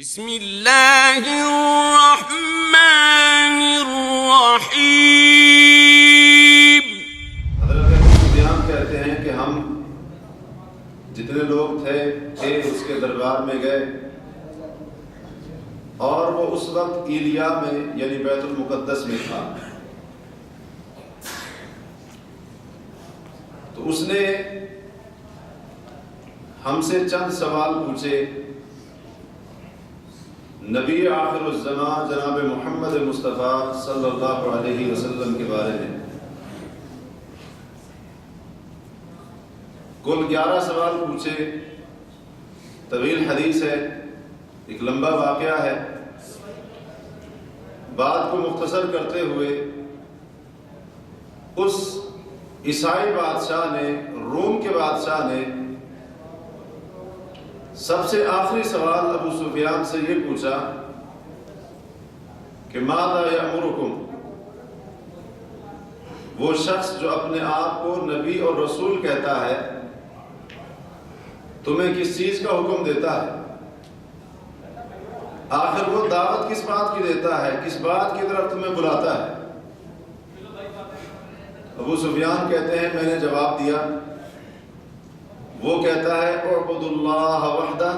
بسم اللہ الرحمن الرحیم۔ حضرت ابو سفیان کہتے ہیں کہ ہم جتنے لوگ تھے اس کے دربار میں گئے اور وہ اس وقت ایلیا میں یعنی بیت المقدس میں تھا، تو اس نے ہم سے چند سوال پوچھے نبی آخر الزمان جناب محمد مصطفیٰ صلی اللہ علیہ وسلم کے بارے میں۔ کل 11 سوال پوچھے، طویل حدیث ہے، ایک لمبا واقعہ ہے۔ بات کو مختصر کرتے ہوئے اس عیسائی بادشاہ نے، روم کے بادشاہ نے سب سے آخری سوال ابو سفیان سے یہ پوچھا کہ ماذا یأمرکم، وہ شخص جو اپنے آپ کو نبی اور رسول کہتا ہے تمہیں کس چیز کا حکم دیتا ہے؟ آخر وہ دعوت کس بات کی دیتا ہے، کس بات کی طرف تمہیں بلاتا ہے؟ ابو سفیان کہتے ہیں میں نے جواب دیا، وہ کہتا ہے اعبدوا اللہ وحدہ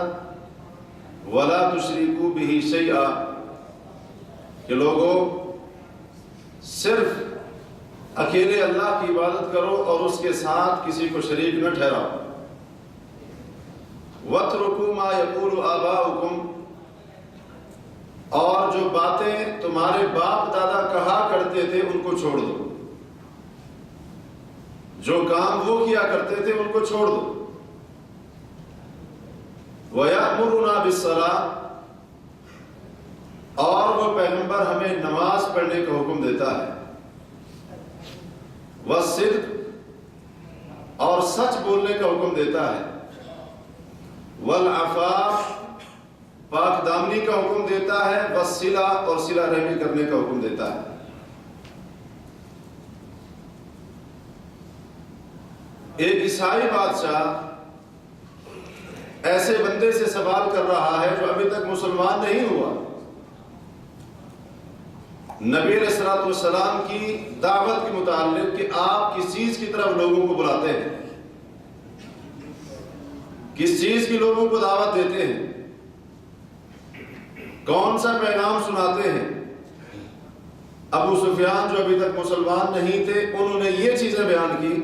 ولا تشرکوا بہ شیئا، کہ لوگو صرف اکیلے اللہ کی عبادت کرو اور اس کے ساتھ کسی کو شریک نہ ٹھہراؤ۔ وَاتْرُكُوا مَا يَقُولُ آبَاؤُكُمْ، اور جو باتیں تمہارے باپ دادا کہا کرتے تھے ان کو چھوڑ دو، جو کام وہ کیا کرتے تھے ان کو چھوڑ دو۔ وَيَأْمُرُنَا بِالصَّلَاةِ، اور وہ پیغمبر ہمیں نماز پڑھنے کا حکم دیتا ہے۔ وَالصِّدْقِ، اور سچ بولنے کا حکم دیتا ہے۔ وَالْعَفَافِ، پاک دامنی کا حکم دیتا ہے۔ وَالصِّلَةِ، اور صلہ رحمی کرنے کا حکم دیتا ہے۔ ایک عیسائی بادشاہ ایسے بندے سے سوال کر رہا ہے جو ابھی تک مسلمان نہیں ہوا، نبی علیہ الصلوۃ والسلام کی دعوت کے متعلق کہ آپ کس چیز کی طرف لوگوں کو بلاتے ہیں، کس چیز کی لوگوں کو دعوت دیتے ہیں، کون سا پیغام سناتے ہیں۔ ابو سفیان جو ابھی تک مسلمان نہیں تھے انہوں نے یہ چیزیں بیان کی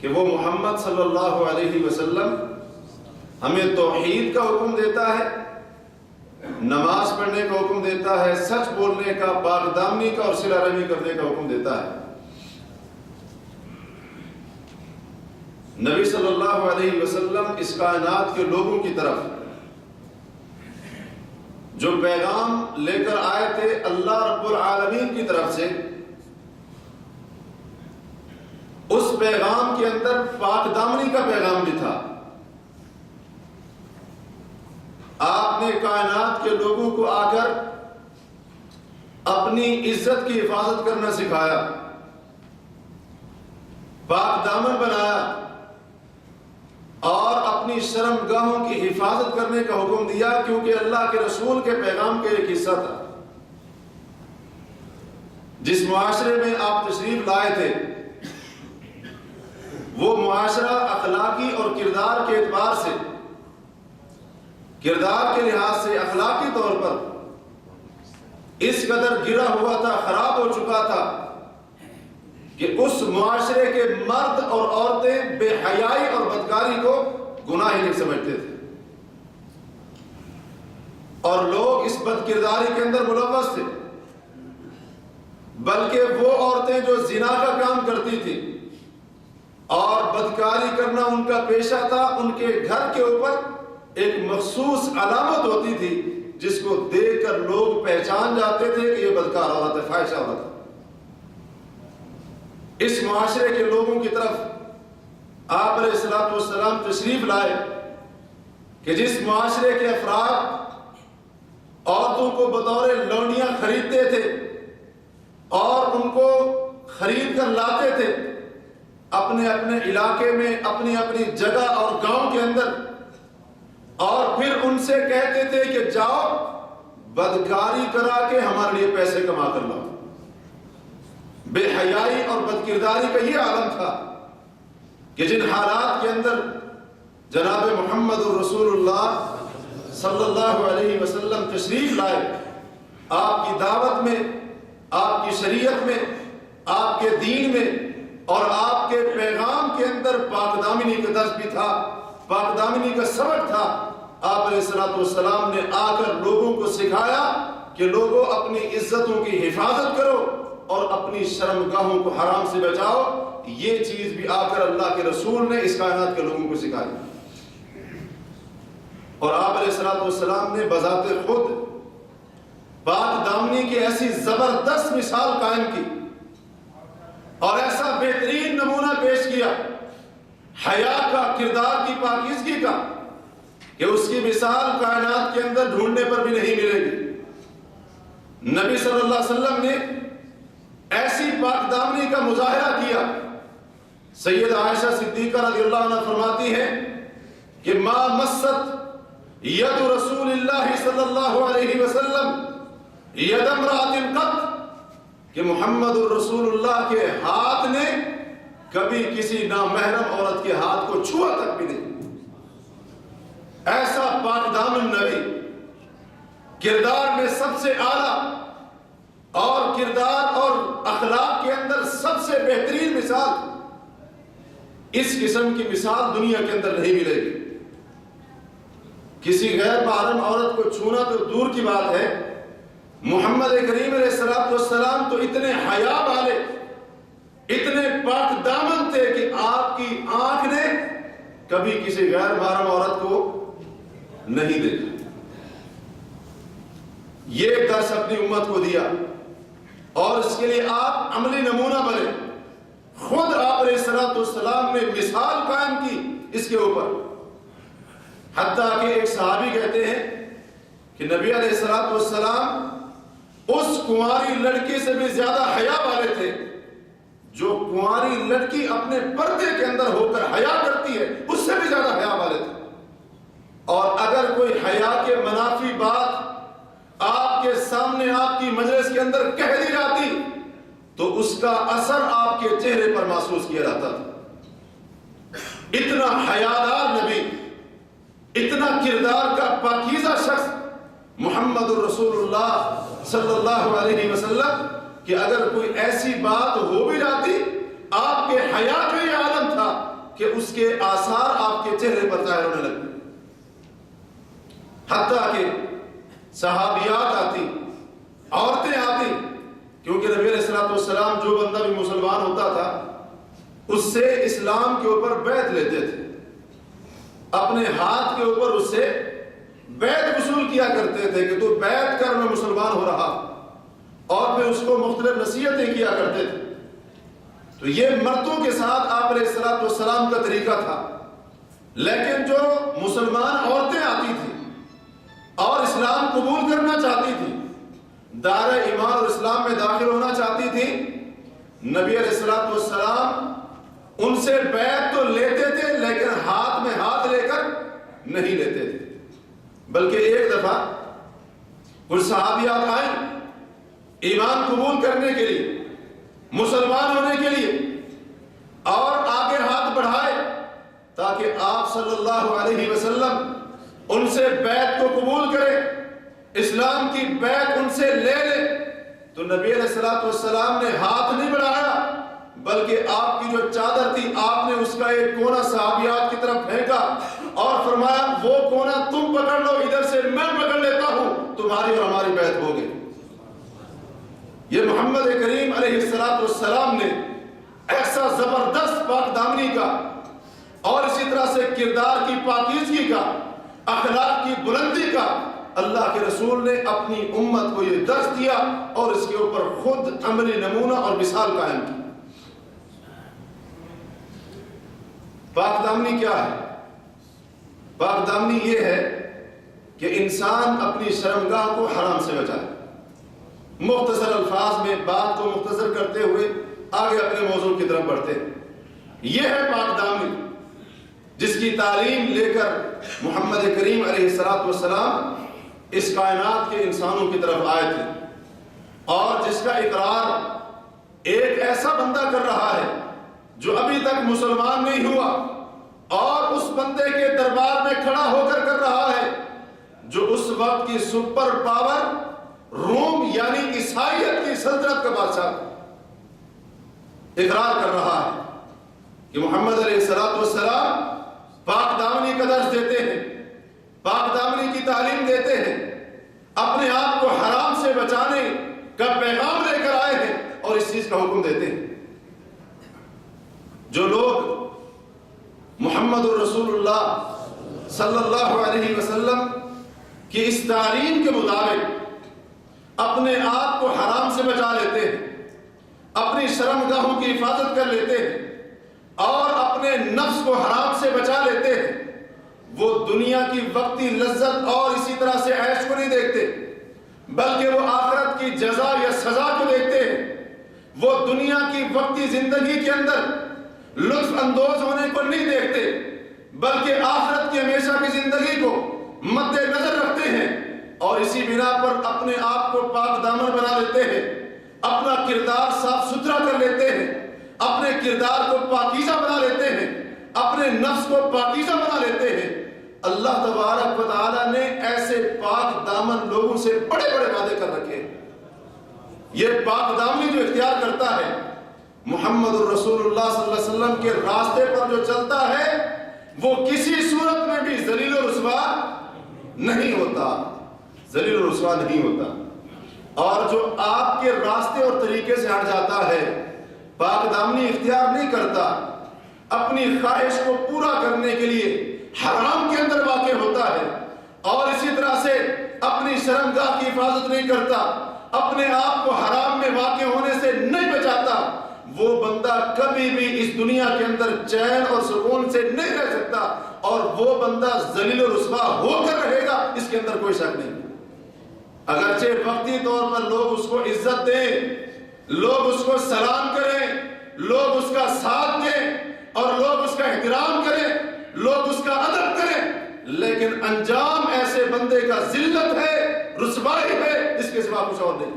کہ وہ محمد صلی اللہ علیہ وسلم ہمیں توحید کا حکم دیتا ہے، نماز پڑھنے کا حکم دیتا ہے، سچ بولنے کا، پاک دامنی کا اور صلہ رحمی کرنے کا حکم دیتا ہے۔ نبی صلی اللہ علیہ وسلم اس کائنات کے لوگوں کی طرف جو پیغام لے کر آئے تھے اللہ رب العالمین کی طرف سے، اس پیغام کے اندر پاک دامنی کا پیغام بھی تھا۔ آپ نے کائنات کے لوگوں کو آ کر اپنی عزت کی حفاظت کرنا سکھایا، پاک دامن بنایا اور اپنی شرم گاہوں کی حفاظت کرنے کا حکم دیا، کیونکہ اللہ کے رسول کے پیغام کا ایک حصہ تھا۔ جس معاشرے میں آپ تشریف لائے تھے وہ معاشرہ اخلاقی اور کردار کے اعتبار سے، کردار کے لحاظ سے، اخلاقی طور پر اس قدر گرا ہوا تھا، خراب ہو چکا تھا کہ اس معاشرے کے مرد اور عورتیں بے حیائی اور بدکاری کو گناہ نہیں سمجھتے تھے، اور لوگ اس بد کرداری کے اندر ملوث تھے، بلکہ وہ عورتیں جو زنا کا کام کرتی تھیں اور بدکاری کرنا ان کا پیشہ تھا، ان کے گھر کے اوپر ایک مخصوص علامت ہوتی تھی جس کو دیکھ کر لوگ پہچان جاتے تھے کہ یہ بدکار عورت ہے، فاحشہ عورت ہے۔ اس معاشرے کے لوگوں کی طرف آپ علیہ الصلوۃ والسلام تشریف لائے کہ جس معاشرے کے افراد عورتوں کو بطور لونڈیاں خریدتے تھے اور ان کو خرید کر لاتے تھے اپنے اپنے علاقے میں، اپنی اپنی جگہ اور گاؤں کے اندر، اور پھر ان سے کہتے تھے کہ جاؤ بدکاری کرا کے ہمارے لیے پیسے کما کر لاؤ۔ بے حیائی اور بد کرداری کا یہ عالم تھا کہ جن حالات کے اندر جناب محمد الرسول اللہ صلی اللہ علیہ وسلم تشریف لائے، آپ کی دعوت میں، آپ کی شریعت میں، آپ کے دین میں اور آپ کے پیغام کے اندر پاک دامنی کا درس بھی تھا، پاک دامنی کا سبق تھا۔ آپ علیہ الصلوۃ والسلام نے آ کر لوگوں کو سکھایا کہ لوگوں اپنی عزتوں کی حفاظت کرو اور اپنی شرمگاہوں کو حرام سے بچاؤ۔ یہ چیز بھی آ کر اللہ کے رسول نے اس کائنات کے لوگوں کو سکھائی، اور آپ علیہ الصلوۃ والسلام نے بذات خود پاک دامنی کی ایسی زبردست مثال قائم کی اور ایسا بہترین نمونہ پیش کیا حیا کا، کردار کی پاکیزگی کا، کہ اس کی مثال کائنات کے اندر ڈھونڈنے پر بھی نہیں ملے گی۔ نبی صلی اللہ علیہ وسلم نے ایسی پاک دامنی کا مظاہرہ کیا۔ سید عائشہ صدیقہ رضی اللہ عنہ فرماتی ہے کہ ما مست ید رسول اللہ صلی اللہ علیہ وسلم ید امرأۃ قط، کہ محمد الرسول اللہ کے ہاتھ نے کبھی کسی نامحرم عورت کے ہاتھ کو چھوا تک بھی نہیں۔ ایسا پاک دامن نبی، کردار میں سب سے اعلیٰ اور کردار اور اخلاق کے اندر سب سے بہترین مثال، اس قسم کی مثال دنیا کے اندر نہیں ملے گی۔ کسی غیر محرم عورت کو چھونا تو دور کی بات ہے، محمد کریم علیہ الصلوۃ والسلام تو اتنے حیا والے، اتنے پاک دامن تھے کہ آپ کی آنکھ نے کبھی کسی غیر محرم عورت کو نہیں دیکھا۔ یہ درس اپنی امت کو دیا اور اس کے لیے آپ عملی نمونہ بنے۔ خود آپ علیہ الصلوۃ والسلام نے مثال قائم کی اس کے اوپر، حتیٰ کہ ایک صحابی کہتے ہیں کہ نبی علیہ الصلوۃ والسلام اس کنواری لڑکی سے بھی زیادہ حیا والے تھے جو کنواری لڑکی اپنے پردے کے اندر ہو کر حیا کرتی ہے، اس سے بھی زیادہ حیا والے تھے۔ اور اگر کوئی حیا کے منافی بات آپ کے سامنے آپ کی مجلس کے اندر کہہ دی جاتی تو اس کا اثر آپ کے چہرے پر محسوس کیا جاتا تھا۔ اتنا حیادار نبی، اتنا کردار کا پاکیزہ شخص محمد الرسول اللہ صلی اللہ علیہ وسلم کہ اگر کوئی ایسی بات ہو بھی جاتی، آپ کے حیا کا یہ عالم تھا کہ اس کے آثار آپ کے چہرے پر ظاہر ہونے لگتے، حتیٰ کہ صحابیات آتی، عورتیں آتی، کیونکہ نبی علیہ الصلوۃ والسلام جو بندہ بھی مسلمان ہوتا تھا اس سے اسلام کے اوپر بیعت لیتے تھے، اپنے ہاتھ کے اوپر اس سے بیعت وصول کیا کرتے تھے کہ تو بیعت کر، میں مسلمان ہو رہا، اور پھر اس کو مختلف نصیحتیں کیا کرتے تھے۔ تو یہ مردوں کے ساتھ آپ علیہ الصلوۃ والسلام کا طریقہ تھا، لیکن جو مسلمان عورتیں آتی تھیں اور اسلام قبول کرنا چاہتی تھی، دائرہ ایمان اور اسلام میں داخل ہونا چاہتی تھی، نبی علیہ الصلوۃ والسلام ان سے بیعت تو لیتے تھے لیکن ہاتھ میں ہاتھ لے کر نہیں لیتے تھے، بلکہ ایک دفعہ کچھ صحابیات آئیں ایمان قبول کرنے کے لیے، مسلمان ہونے کے لیے، اور آگے ہاتھ بڑھائے تاکہ آپ صلی اللہ علیہ وسلم ان سے بیعت کو قبول کرے، اسلام کی بیعت ان سے لے لے، تو نبی علیہ الصلوۃ والسلام نے ہاتھ نہیں بڑھایا بلکہ آپ کی جو چادر تھی آپ نے اس کا ایک کونا صحابیات کی طرف پھینکا اور فرمایا وہ کونا تم پکڑ لو، ادھر سے میں پکڑ لیتا ہوں، تمہاری اور ہماری بیعت ہو گئی۔ یہ محمد کریم علیہ الصلوۃ والسلام نے ایسا زبردست پاک دامنی کا اور اسی طرح سے کردار کی پاکیزگی کا، اخلاق کی بلندی کا اللہ کے رسول نے اپنی امت کو یہ درس دیا اور اس کے اوپر خود عملی نمونہ اور مثال قائم کی۔ پاک دامنی کیا ہے؟ پاک دامنی یہ ہے کہ انسان اپنی شرمگاہ کو حرام سے بچائے۔ مختصر الفاظ میں بات کو مختصر کرتے ہوئے آگے اپنے موضوع کی طرف بڑھتے ہیں۔ یہ ہے پاک دامنی جس کی تعلیم لے کر محمد کریم علیہ السلام اس کائنات کے انسانوں کی طرف آئے تھے، اور جس کا اقرار ایک ایسا بندہ کر رہا ہے جو ابھی تک مسلمان نہیں ہوا، اور اس بندے کے دربار میں کھڑا ہو کر رہا ہے جو اس وقت کی سپر پاور روم یعنی عیسائیت کی سلطنت کا بادشاہ اقرار کر رہا ہے کہ محمد علیہ السلام پاک دامنی کا درس دیتے ہیں، پاک دامنی کی تعلیم دیتے ہیں، اپنے آپ کو حرام سے بچانے کا پیغام لے کر آئے ہیں اور اس چیز کا حکم دیتے ہیں۔ جو لوگ محمد الرسول اللہ صلی اللہ علیہ وسلم کی اس تعلیم کے مطابق اپنے آپ کو حرام سے بچا لیتے ہیں، اپنی شرمگاہوں کی حفاظت کر لیتے ہیں اور اپنے نفس کو حرام سے بچا لیتے ہیں، وہ دنیا کی وقتی لذت اور اسی طرح سے عیش کو نہیں دیکھتے، بلکہ وہ آخرت کی جزا یا سزا کو دیکھتے ہیں۔ وہ دنیا کی وقتی زندگی کے اندر لطف اندوز ہونے کو نہیں دیکھتے، بلکہ آخرت کی ہمیشہ کی زندگی کو مد نظر رکھتے ہیں، اور اسی بنا پر اپنے آپ کو پاک دامن بنا لیتے ہیں، اپنا کردار صاف ستھرا کر لیتے ہیں، اپنے کردار کو پاکیزہ بنا لیتے ہیں، اپنے نفس کو پاکیزہ بنا لیتے ہیں۔ اللہ تبارک و تعالیٰ نے ایسے پاک دامن لوگوں سے بڑے بڑے وعدے کر رکھے ہیں۔ یہ پاک دامنی جو اختیار کرتا ہے، محمد الرسول اللہ صلی اللہ علیہ وسلم کے راستے پر جو چلتا ہے، وہ کسی صورت میں بھی ذلیل و رسوا نہیں ہوتا، ذلیل و رسوا نہیں ہوتا۔ اور جو آپ کے راستے اور طریقے سے ہٹ جاتا ہے، پاک دامنی اختیار نہیں کرتا، اپنی خواہش کو پورا کرنے کے لیے حرام کے اندر واقع ہوتا ہے، اور اسی طرح سے اپنی شرمگاہ کی حفاظت نہیں کرتا، اپنے آپ کو حرام میں واقع ہونے سے نہیں بچاتا، وہ بندہ کبھی بھی اس دنیا کے اندر چین اور سکون سے نہیں رہ سکتا، اور وہ بندہ ذلیل و رسوا ہو کر رہے گا، اس کے اندر کوئی شک نہیں۔ اگرچہ وقتی طور پر لوگ اس کو عزت دیں، لوگ اس کو سلام کریں، لوگ اس کا ساتھ دیں اور لوگ اس کا احترام کریں، لوگ اس کا ادب کریں، لیکن انجام ایسے بندے کا ذلت ہے، رسوائی ہے، اس کے سوا کچھ اور نہیں،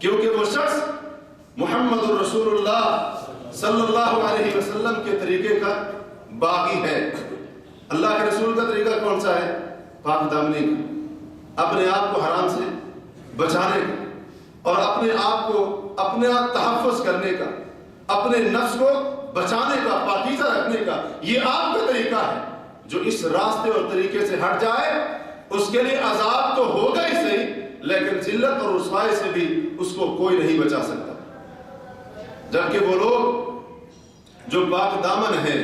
کیونکہ وہ شخص محمد الرسول اللہ صلی اللہ علیہ وسلم کے طریقے کا باغی ہے۔ اللہ کے رسول کا طریقہ کون سا ہے؟ پاک دامنی کا، اپنے آپ کو حرام سے بچانے کا، اور اپنے آپ کو اپنا تحفظ کرنے کا، اپنے نفس کو بچانے کا، پاکیزہ رکھنے کا۔ یہ آپ کا طریقہ ہے۔ جو اس راستے اور طریقے سے ہٹ جائے اس کے لیے عذاب تو ہوگا ہی صحیح، لیکن ذلت اور رسوائی سے بھی اس کو کوئی نہیں بچا سکتا۔ جبکہ وہ لوگ جو پاک دامن ہیں،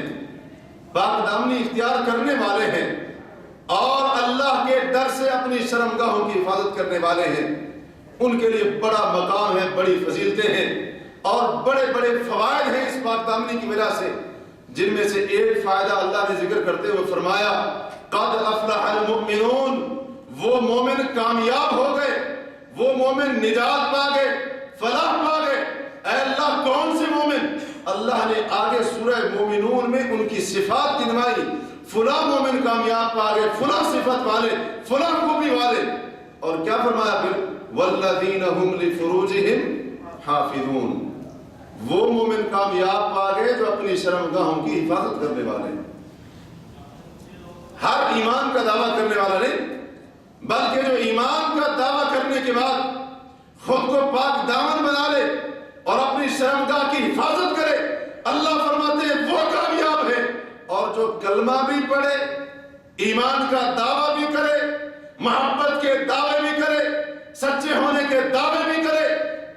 پاک دامنی اختیار کرنے والے ہیں اور اللہ کے ڈر سے اپنی شرمگاہوں کی حفاظت کرنے والے ہیں، ان کے لیے بڑا مقام ہے، بڑی فضیلتیں ہیں اور بڑے بڑے فوائد ہیں اس پاک دامنی کی وجہ سے، جن میں سے ایک فائدہ اللہ نے ذکر کرتے ہوئے فرمایا، قد افلح المؤمنون، وہ مومن کامیاب ہو گئے، وہ مومن نجات پا گئے، فلاح پا گئے۔ اے اللہ کون سے مومن؟ اللہ نے آگے سورہ مومنون میں ان کی صفات گنوائی، فلاں مومن کامیاب پا گئے، فلاں صفت والے، فلاں خوبی والے، اور کیا فرمایا پھر؟ والذین هم لفروجہم حافظون، وہ مومن کامیاب پا گئے جو اپنی شرمگاہوں کی حفاظت کرنے والے ہیں۔ ہر ایمان کا دعویٰ کرنے والا نہیں، بلکہ جو ایمان کا دعویٰ کرنے کے بعد خود کو پاک دامن بنا لے اور اپنی شرمگاہ کی حفاظت کرے، اللہ فرماتے ہیں وہ کامیاب ہے۔ اور جو کلمہ بھی پڑھے، ایمان کا دعویٰ بھی کرے، محبت کے دعوے بھی کرے، سچے ہونے کے دعوے بھی کرے،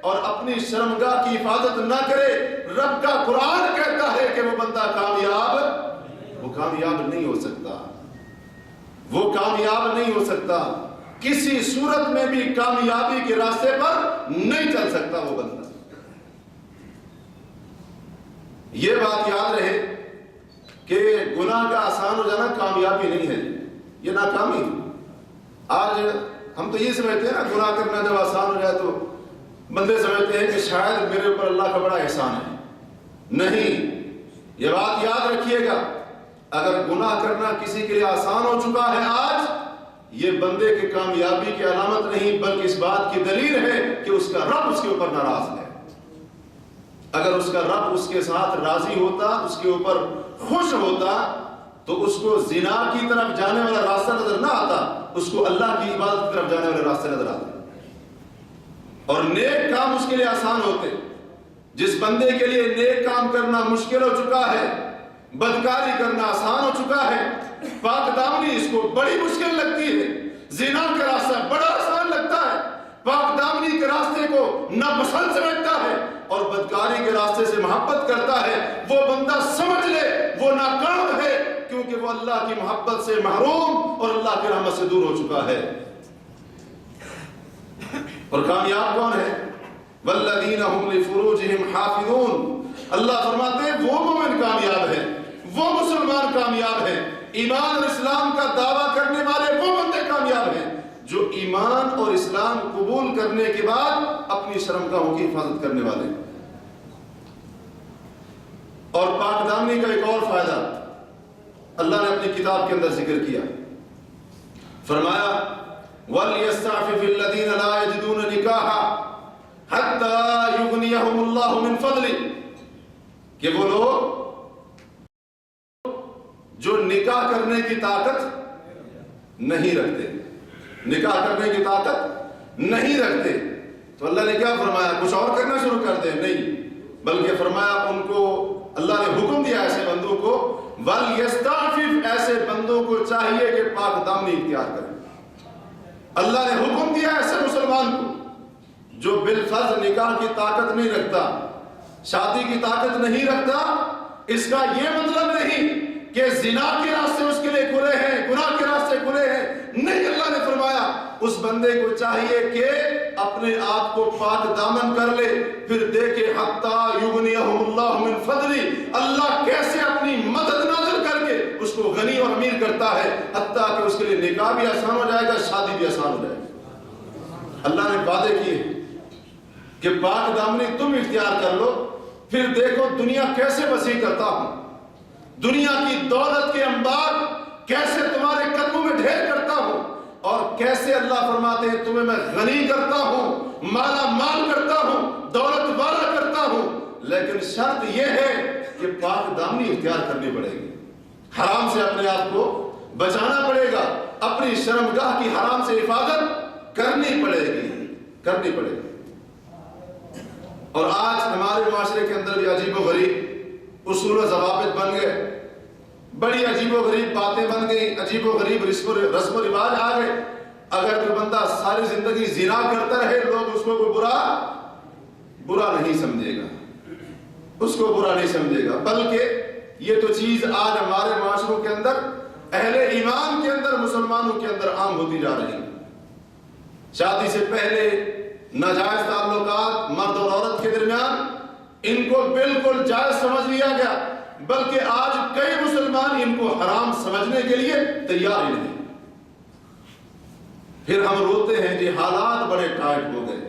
اور اپنی شرمگاہ کی حفاظت نہ کرے، رب کا قرآن کہتا ہے کہ وہ بندہ کامیاب نہیں ہو سکتا، وہ کامیاب نہیں ہو سکتا، کسی صورت میں بھی کامیابی کے راستے پر نہیں چل سکتا وہ بندہ۔ یہ بات یاد رہے کہ گناہ کا آسان ہو جانا کامیابی نہیں ہے، یہ ناکامی۔ آج ہم تو یہ سمجھتے ہیں نا، گناہ کرنا جب آسان ہو جائے تو بندے سمجھتے ہیں کہ شاید میرے اوپر اللہ کا بڑا احسان ہے۔ نہیں، یہ بات یاد رکھیے گا اگر گناہ کرنا کسی کے لیے آسان ہو چکا ہے آج، یہ بندے کی کامیابی کی علامت نہیں بلکہ اس بات کی دلیل ہے کہ اس کا رب اس کے اوپر ناراض ہے۔ اگر اس کا رب اس کے ساتھ راضی ہوتا، اس کے اوپر خوش ہوتا، تو اس کو زنا کی طرف جانے والا راستہ نظر نہ آتا، اس کو اللہ کی عبادت کی طرف جانے والے راستے نظر آتے اور نیک کام اس کے لیے آسان ہوتے۔ جس بندے کے لیے نیک کام کرنا مشکل ہو چکا ہے، بدکاری کرنا آسان ہو چکا ہے، پاک دامنی اس کو بڑی مشکل لگتی ہے، زنا کا راستہ بڑا آسان لگتا ہے، پاک دامنی کے راستے کو ناپسند سمجھتا ہے اور بدکاری کے راستے سے محبت کرتا ہے، وہ بندہ سمجھ لے وہ ناکام ہے، کیونکہ وہ اللہ کی محبت سے محروم اور اللہ کی رحمت سے دور ہو چکا ہے۔ اور کامیاب کون ہے؟ والذین هم لفروجهم حافظون، اللہ فرماتے ہیں وہ مومن کامیاب ہے، وہ مسلمان کامیاب ہے، ایمان اور اسلام کا دعویٰ کرنے والے وہ بندے کامیاب ہیں جو ایمان اور اسلام قبول کرنے کے بعد اپنی شرمگاہوں کی حفاظت کرنے والے۔ اور پاک دامنی کا ایک اور فائدہ اللہ نے اپنی کتاب کے اندر ذکر کیا، فرمایا وَلْيَسْتَعْفِفِ الَّذِينَ لَا يَجِدُونَ نِكَاحًا حَتَّى يُغْنِيَهُمُ اللَّهُ مِنْ فَضْلِهِ، کہ وہ لوگ جو نکاح کرنے کی طاقت نہیں رکھتے، نکاح کرنے کی طاقت نہیں رکھتے، تو اللہ نے کیا فرمایا؟ کچھ اور کرنا شروع کر دیں؟ نہیں، بلکہ فرمایا ان کو اللہ نے حکم دیا ایسے بندوں کو وَلْيَسْتَعْفِفْ، ایسے بندوں کو چاہیے کہ پاک دامنی اختیار کریں۔ اللہ نے حکم دیا ایسے مسلمان کو جو بالفرض نکاح کی طاقت نہیں رکھتا، شادی کی طاقت نہیں رکھتا، اس کا یہ مطلب نہیں کہ زنا کے راستے اس کے لیے کھلے ہیں، گناہ کے راستے کھلے ہیں، نہیں، اللہ نے فرمایا اس بندے کو چاہیے کہ اپنے آپ کو پاک دامن کر لے، پھر دیکھے حَتَّى يُغْنِيَهُمُ اللَّهُ مِنْ فَضْلِهِ، اللہ کیسے اپنی مدد نازل کر کے اس کو غنی اور امیر کرتا ہے، حتیٰ کہ اس کے لیے نکاح بھی آسان ہو جائے گا، شادی بھی آسان ہو جائے گا۔ اللہ نے وعدے کیے کہ پاک دامنی تم اختیار کر لو، پھر دیکھو دنیا کیسے وسیع کرتا ہوں، دنیا کی دولت کے انبار کیسے تمہارے قدموں میں ڈھیر کرتا ہوں، اور کیسے اللہ فرماتے ہیں تمہیں میں غنی کرتا ہوں، مالا مال کرتا ہوں، دولت والا کرتا ہوں، لیکن شرط یہ ہے کہ پاک دامنی اختیار کرنی پڑے گی، حرام سے اپنے آپ کو بچانا پڑے گا، اپنی شرمگاہ کی حرام سے حفاظت کرنی پڑے گی۔ اور آج ہمارے معاشرے کے اندر بھی عجیب و غریب اصول و ضوابط بن گئے، بڑی عجیب و غریب باتیں بن گئی، عجیب و غریب رسم و رواج آ گئے۔ اگر کوئی بندہ ساری زندگی زنا کرتا رہے، لوگ اس کو کوئی برا نہیں سمجھے گا، اس کو برا نہیں سمجھے گا، بلکہ یہ تو چیز آج ہمارے معاشروں کے اندر، اہل ایمان کے اندر، مسلمانوں کے اندر عام ہوتی جا رہی ہے۔ شادی سے پہلے ناجائز تعلقات مرد اور عورت کے درمیان، ان کو بالکل جائز سمجھ لیا گیا، بلکہ آج کئی مسلمان ان کو حرام سمجھنے کے لیے تیار ہی نہیں۔ پھر ہم روتے ہیں کہ حالات بڑے ٹائٹ ہو گئے،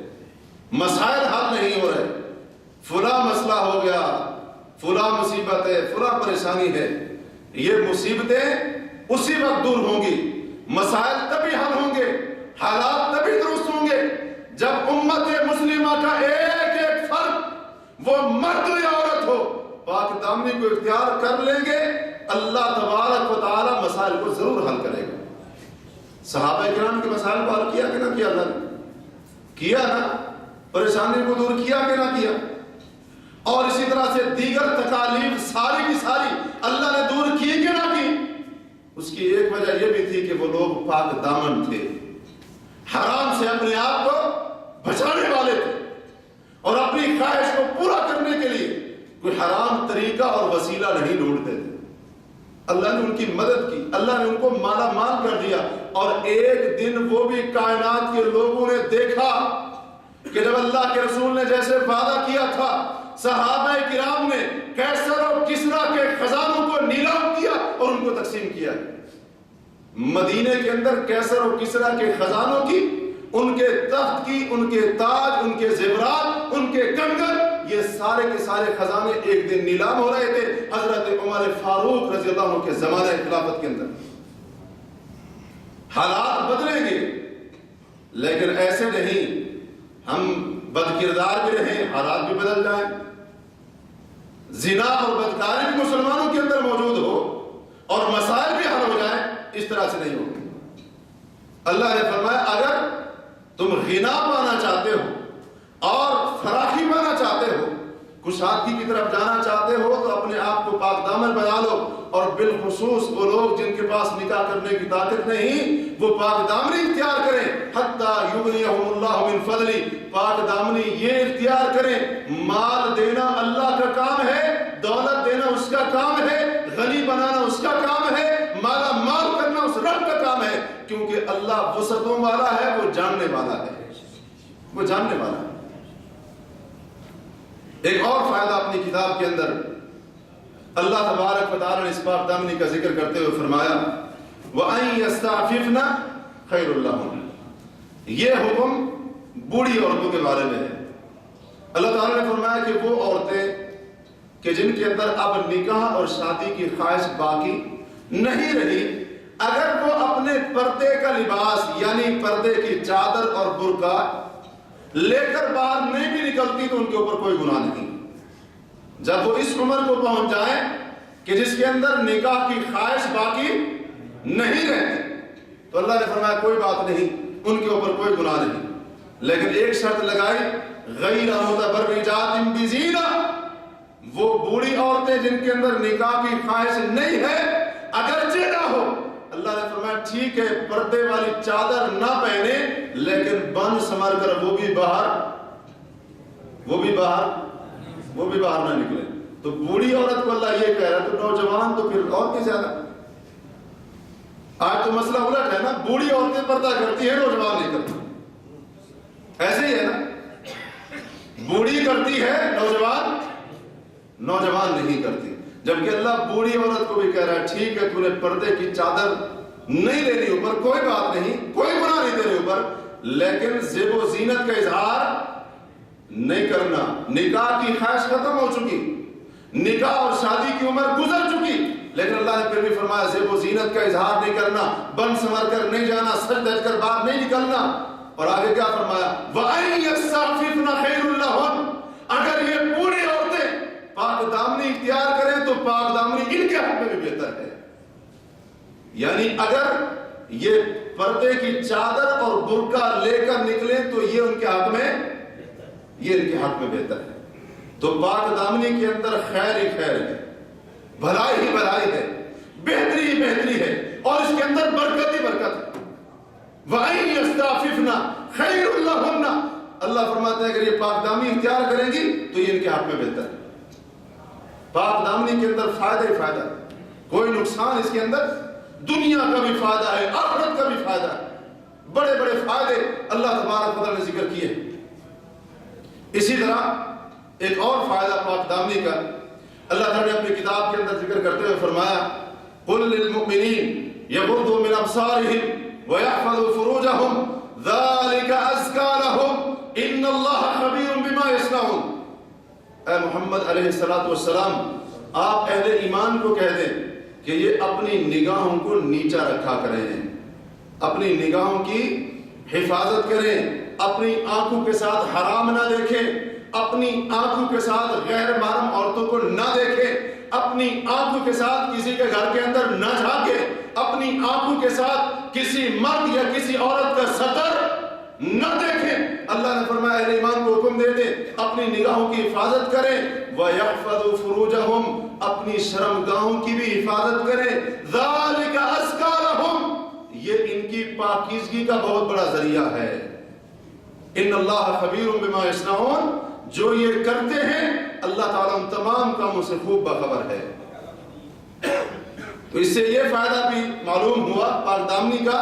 مسائل حل نہیں ہو رہے، فلاں مسئلہ ہو گیا، فلاں مصیبت ہے، فلاں پریشانی ہے۔ یہ مصیبتیں اسی وقت دور ہوں گی، مسائل تبھی حل ہوں گے، حالات تبھی درست ہوں گے جب امت مسلمہ کا ایک ایک فرد، وہ مرد یا عورت ہو، پاک دامنی کو اختیار کر لیں گے، اللہ تبارک و تعالی مسائل کو ضرور حل کرے گا۔ صحابہ کرام کے مسائل کو حل کیا کہ نہ کیا؟ اللہ نے کیا نا، پریشانی کو دور کیا کہ نہ کیا؟ اور اسی طرح سے دیگر تکالیف ساری کی ساری اللہ نے دور کی کہ نہ کی؟ اس کی ایک وجہ یہ بھی تھی کہ وہ لوگ پاک دامن تھے، حرام سے اپنے آپ کو بچانے والے تھے، اور اپنی خواہش کو پورا کرنے کے لیے کوئی حرام طریقہ اور وسیلہ نہیں ڈھونڈتے تھے۔ اللہ نے ان کی مدد کی، اللہ نے ان کو مالا مال کر دیا، اور ایک دن وہ بھی کائنات کے لوگوں نے دیکھا کہ جب اللہ کے رسول نے جیسے وعدہ کیا تھا، صحابہ کرام نے کیسر و کسرا کے خزانوں کو نیلام کیا اور ان کو تقسیم کیا۔ مدینے کے اندر کیسر و کسرا کے خزانوں کی، ان کے تخت کی، ان کے تاج، ان کے زیورات، ان کے کنگن، یہ سارے کے سارے خزانے ایک دن نیلام ہو رہے تھے۔ حضرت عمر عمر فاروق رضی اللہ عنہ کے زمانہ خلافت کے اندر حالات بدلیں گے، لیکن ایسے نہیں ہم بد کردار بھی رہیں حالات بھی بدل جائیں، زنا اور بدکاری بھی مسلمانوں کے اندر موجود ہو اور مسائل بھی حل ہو جائیں، اس طرح سے نہیں ہوگی۔ اللہ نے فرمایا اگر تم غنا پانا چاہتے ہو اور فراخی پانا چاہتے ہو، کشادگی کی طرف جانا چاہتے ہو، تو اپنے آپ کو پاک دامن بنا لو، اور بالخصوص وہ لوگ جن کے پاس نکاح کرنے کی طاقت نہیں وہ پاک دامنی اختیار کریں، حتیٰ یغنیہم اللہ من فضلی، پاک دامنی یہ اختیار کریں۔ مال دینا اللہ کا کام ہے، دولت دینا اس کا کام ہے، غنی بنانا اس کا کام ہے، مالا مال کرنا اس رب کا کام ہے، کیونکہ اللہ وسعتوں والا ہے، وہ جاننے والا ہے، وہ جاننے والا ہے۔ ایک اور فائدہ اپنی کتاب کے اندر اللہ تبارک و تعالی نے اس پاک دامنی کا ذکر کرتے ہوئے فرمایا وَأَن يَسْتَعْفِفْنَ خَيْرٌ لَهُنَّ، یہ حکم بوڑھی عورتوں کے بارے میں ہے۔ اللہ تعالی نے فرمایا کہ وہ عورتیں کہ جن کے اندر اب نکاح اور شادی کی خواہش باقی نہیں رہی، اگر وہ اپنے پردے کا لباس یعنی پردے کی چادر اور برقع لے کر باہر نہیں بھی نکلتی تو ان کے اوپر کوئی گناہ نہیں۔ جب وہ اس عمر کو پہنچ جائیں کہ جس کے اندر نکاح کی خواہش باقی نہیں رہتی، تو اللہ نے فرمایا کوئی بات نہیں، ان کے اوپر کوئی گناہ نہیں، لیکن ایک شرط لگائی غیر متبرجات بزینہ، وہ بوڑھی عورتیں جن کے اندر نکاح کی خواہش نہیں ہے اگرچہ نہ ہو، اللہ نے فرمایا ٹھیک ہے پردے والی چادر نہ پہنے لیکن بن سمر کر وہ بھی باہر نہ نکلے۔ تو بوڑھی عورت کو اللہ یہ کہہ رہا ہے، تو نوجوان تو پھر اور بھی زیادہ۔ آج تو مسئلہ الٹ ہے نا، بوڑھی عورتیں پردہ کرتی ہیں، نوجوان نہیں کرتی، ایسے ہی ہے نا، بوڑھی کرتی ہے نوجوان نہیں کرتی، جبکہ اللہ بوڑھی عورت کو بھی کہہ رہا ہے ٹھیک ہے تو نے پردے کی چادر نہیں لینی اوپر، کوئی بات نہیں، کوئی گناہ نہیں تیرے اوپر، لیکن زیب و زینت کا اظہار نہیں کرنا۔ نکاح کی خواہش ختم ہو چکی، نکاح اور شادی کی عمر گزر چکی، لیکن اللہ نے پھر بھی فرمایا زیب و زینت کا اظہار نہیں کرنا، بن سنور کر نہیں جانا، سج دج کر باہر نہیں نکلنا۔ اور آگے کیا فرمایا وَأَن يَسْتَعْفِفْنَ خَيْرٌ لَهُنَّ، اگر یہ بوڑھی عورتیں پاک دامنی اختیار کریں تو پاک دامنی ان کے حق میں بھی بہتر ہے۔ یعنی اگر یہ پردے کی چادر اور برقع لے کر نکلیں تو یہ ان کے حق میں بہتر ہے۔ تو پاک دامنی کے اندر خیر ہی خیر ہے، بھلائی ہی بھلائی ہے، بہتری ہی بہتری ہے، اور اس کے اندر برکت ہی برکت ہے۔ وَأَن يَسْتَعْفِفْنَ خَيْرٌ لَهُنَّ، اللہ فرماتے ہیں اگر یہ پاک دامنی اختیار کریں گی تو یہ ان کے حق میں بہتر ہے۔ پاک دامنی کے اندر فائدہ ہی فائدہ ہے، کوئی نقصان اس کے اندر، دنیا کا بھی فائدہ ہے، آخرت کا بھی فائدہ ہے، بڑے بڑے فائدے اللہ تبارک و تعالی نے ذکر کیے۔ اسی طرح ایک اور فائدہ پاک دامنی کا اللہ تعالی نے اپنی کتاب کے اندر ذکر کرتے ہوئے فرمایا قُلْ لِلْمُؤْمِنِينَ يَغُضُّوا مِنْ أَبْصَارِهِمْ وَيَحْفَظُوا فُرُوجَهُمْ ذَلِكَ أَزْكَىٰ لَهُمْ إِنَّ اللَّهَ خَبِيرٌ بِمَا يَصْنَعُونَ۔ اے محمد علیہ السلام، آپ اہل ایمان کو کہہ دیں کہ یہ اپنی نگاہوں کو نیچا رکھا کریں، اپنی نگاہوں کی حفاظت کریں، اپنی آنکھوں کے ساتھ حرام نہ دیکھیں، اپنی آنکھوں کے ساتھ غیر محرم عورتوں کو نہ دیکھیں، اپنی آنکھوں کے ساتھ کسی کے گھر کے اندر نہ جھانکیں، اپنی آنکھوں کے ساتھ کسی مرد یا کسی عورت کا سطر نہ دیکھیں۔ اللہ نے فرمایا اہل ایمان کو حکم دے دیں اپنی نگاہوں کی حفاظت کریں، وَيَحْفَظُوا فُرُوجَهُمْ، اپنی شرمگاہوں کی بھی حفاظت کریں، ذَلِكَ أَزْكَىٰ لَهُمْ، یہ ان کی پاکیزگی کا بہت بڑا ذریعہ ہے۔ إِنَّ اللَّهَ خَبِيرٌ بِمَا يَصْنَعُونَ، جو یہ کرتے ہیں اللہ تعالیٰ ان تمام کاموں سے خوب باخبر ہے۔ تو اس سے یہ فائدہ بھی معلوم ہوا پاک دامنی کا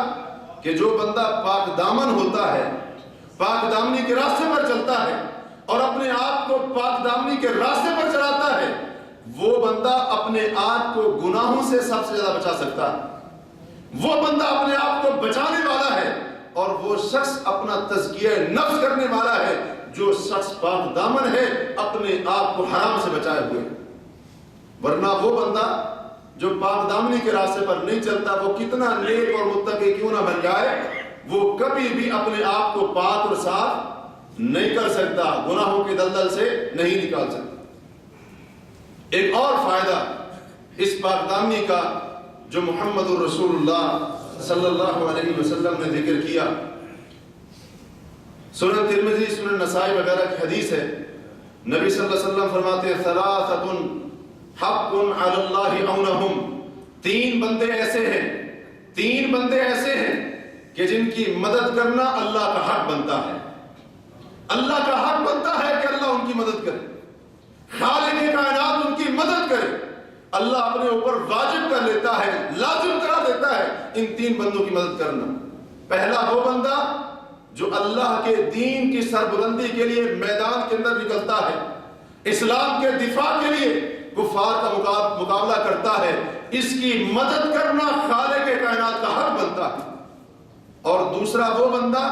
کہ جو بندہ پاک دامن ہوتا ہے، پاک دامنی کے راستے پر چلتا ہے اور اپنے آپ کو پاک دامنی کے راستے پر چلاتا ہے، وہ بندہ اپنے آپ کو گناہوں سے سب سے زیادہ بچا سکتا ہے، وہ بندہ اپنے آپ کو بچانے والا ہے، اور وہ شخص اپنا تزکیہ نفس کرنے والا ہے جو شخص پاک دامن ہے، اپنے آپ کو حرام سے بچائے ہوئے۔ ورنہ وہ بندہ جو پاک دامنی کے راستے پر نہیں چلتا، وہ کتنا نیک اور متقی کیوں نہ بن جائے، وہ کبھی بھی اپنے آپ کو پاک اور صاف نہیں کر سکتا، گناہوں کے دلدل سے نہیں نکال سکتا۔ ایک اور فائدہ اس پاک دامنی کا جو محمد الرسول اللہ صلی اللہ علیہ وسلم نے ذکر کیا، سنن ترمذی، سنن نسائی وغیرہ کی حدیث ہے، نبی صلی اللہ علیہ وسلم فرماتے ہیں ثلاثۃ حق علی اللہ عونہم، تین بندے ایسے ہیں کہ جن کی مدد کرنا اللہ کا حق بنتا ہے۔ اللہ کا حق بنتا ہے کہ اللہ ان کی مدد کرے، خالق کائنات ان کی مدد کرے، اللہ اپنے اوپر واجب کر لیتا ہے، لازم کرا دیتا ہے ان تین بندوں کی مدد کرنا۔ پہلا وہ بندہ جو اللہ کے دین کی سربلندی کے لیے میدان کے اندر نکلتا ہے، اسلام کے دفاع کے لیے کفار کا مقابلہ کرتا ہے، اس کی مدد کرنا خالق کائنات کا حق بنتا ہے۔ اور دوسرا وہ بندہ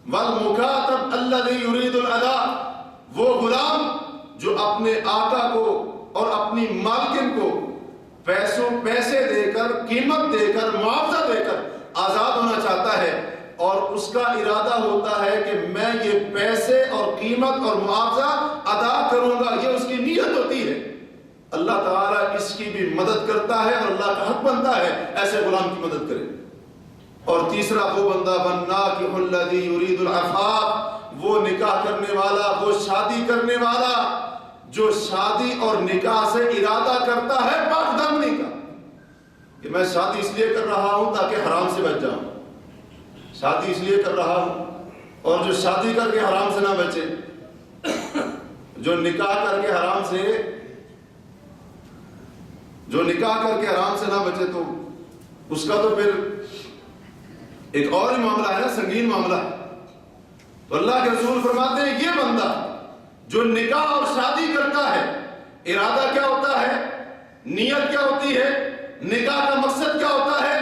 والمکاتب الذی یرید الاداء، وہ غلام جو اپنے آقا کو اور اپنی مالکن کو پیسے دے کر، قیمت دے کر، معاوضہ دے کر آزاد ہونا چاہتا ہے، اور اس کا ارادہ ہوتا ہے کہ میں یہ پیسے اور قیمت اور معاوضہ ادا کروں گا، یہ اس کی نیت ہوتی ہے، اللہ تعالیٰ اس کی بھی مدد کرتا ہے اور اللہ کا حق بنتا ہے ایسے غلام کی مدد کرے۔ اور تیسرا وہ بندہ والناکح الذی یرید العفاف، وہ نکاح کرنے والا، وہ شادی کرنے والا جو شادی اور نکاح سے ارادہ کرتا ہے پاک دامنی کا، کہ میں شادی اس لیے کر رہا ہوں تاکہ حرام سے بچ جاؤں، شادی اس لیے کر رہا ہوں، اور جو شادی کر کے حرام سے نہ بچے، جو نکاح کر کے حرام سے نہ بچے، تو اس کا تو پھر ایک اور ہی معاملہ ہے نا، سنگین معاملہ ہے۔ تو اللہ کے رسول فرماتے ہیں یہ بندہ جو نکاح اور شادی کرتا ہے، ارادہ کیا ہوتا ہے، نیت کیا ہوتی ہے، نکاح کا مقصد کیا ہوتا ہے،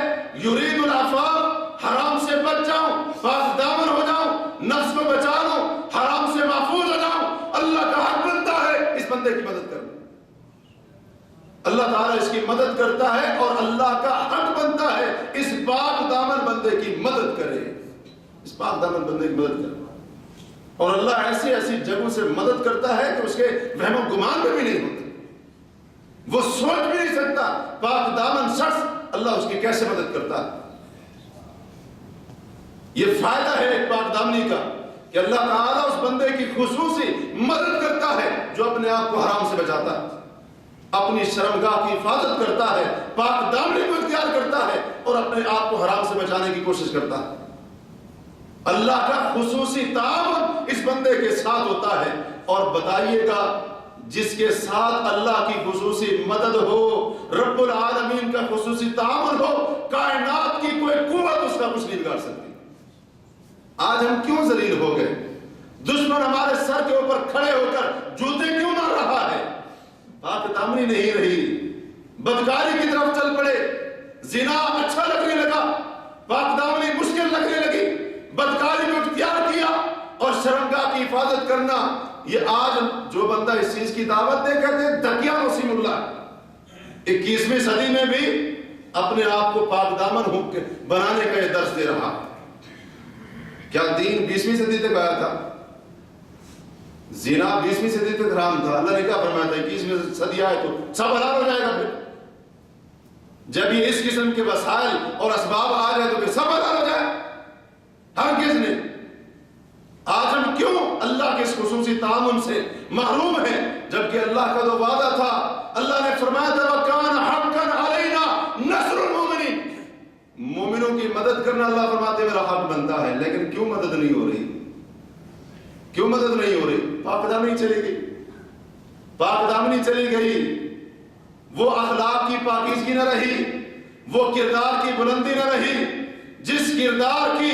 یرید العفاف، حرام سے بچ جاؤں، پاک دامن ہو جاؤں، نفس کو بچا لوں، حرام سے محفوظ ہو جاؤں، اللہ کا حق بنتا ہے اس بندے کی مدد کرنا۔ اللہ تعالیٰ اس کی مدد کرتا ہے اور اللہ کا حق بنتا ہے اس پاک دامن بندے کی مدد کرے، اس پاک دامن بندے کی مدد کرے۔ اور اللہ ایسی ایسی جگہوں سے مدد کرتا ہے کہ اس کے وہم و گمان میں بھی نہیں ہوتے، وہ سوچ بھی نہیں سکتا پاک دامن شخص اللہ اس کی کیسے مدد کرتا ہے۔ یہ فائدہ ہے ایک پاک دامنی کا کہ اللہ تعالیٰ اس بندے کی خصوصی مدد کرتا ہے جو اپنے آپ کو حرام سے بچاتا ہے، اپنی شرمگاہ کی حفاظت کرتا ہے، پاک دامنی کو اختیار کرتا ہے اور اپنے آپ کو حرام سے بچانے کی کوشش کرتا ہے۔ اللہ کا خصوصی تعاون اس بندے کے ساتھ ہوتا ہے، اور بتائیے گا جس کے ساتھ اللہ کی خصوصی مدد ہو، رب العالمین کا خصوصی تعاون ہو، کائنات کی کوئی قوت اس کا کچھ نہیں بگاڑ سکتی۔ آج ہم کیوں ذلیل ہو گئے؟ دشمن ہمارے سر کے اوپر کھڑے ہو کر جوتے کیوں مار رہا ہے؟ پاک دامنی نہیں رہی، بدکاری کی طرف چل پڑے، زنا اچھا لگنے لگا، پاک دامنی مشکل لگنے لگی، بدکاری کو اختیار کیا، اور شرمگاہ کی حفاظت کرنا، یہ آج جو بندہ اس چیز کی دعوت دے کہتے ہیں دکیان وسیم اللہ 21ویں صدی میں بھی اپنے آپ کو پاک دامن بنانے کا یہ درس دے رہا ہے۔ کیا دین 20ویں صدی تک آیا تھا؟ زنا 20ویں صدی تک حرام تھا، اللہ نے کیا فرمایا تھا 21ویں صدی آئے تو سب حلال ہو جائے گا۔ پھر جب یہ اس قسم کے وسائل اور اسباب آ جائے تو پھر سب حلال ہو جائے؟ ہر کس نے؟ آج ہم کیوں اللہ کے اس خصوصی تعاون سے محروم ہیں، جبکہ اللہ کا تو وعدہ تھا، اللہ نے فرمایا تھا وَكَانَ حَقًّا عَلَيْنَا نَصْرُ الْمُؤْمِنِينَ، مومنوں کی مدد کرنا اللہ فرماتے میرا حق بنتا ہے۔ لیکن کیوں مدد نہیں ہو رہی؟ کیوں مدد نہیں ہو رہی؟ پاک دامنی چلی گئی، پاک دامنی چلی گئی، وہ اخلاق کی پاکیزگی نہ رہی، وہ کردار کی بلندی نہ رہی، جس کردار کی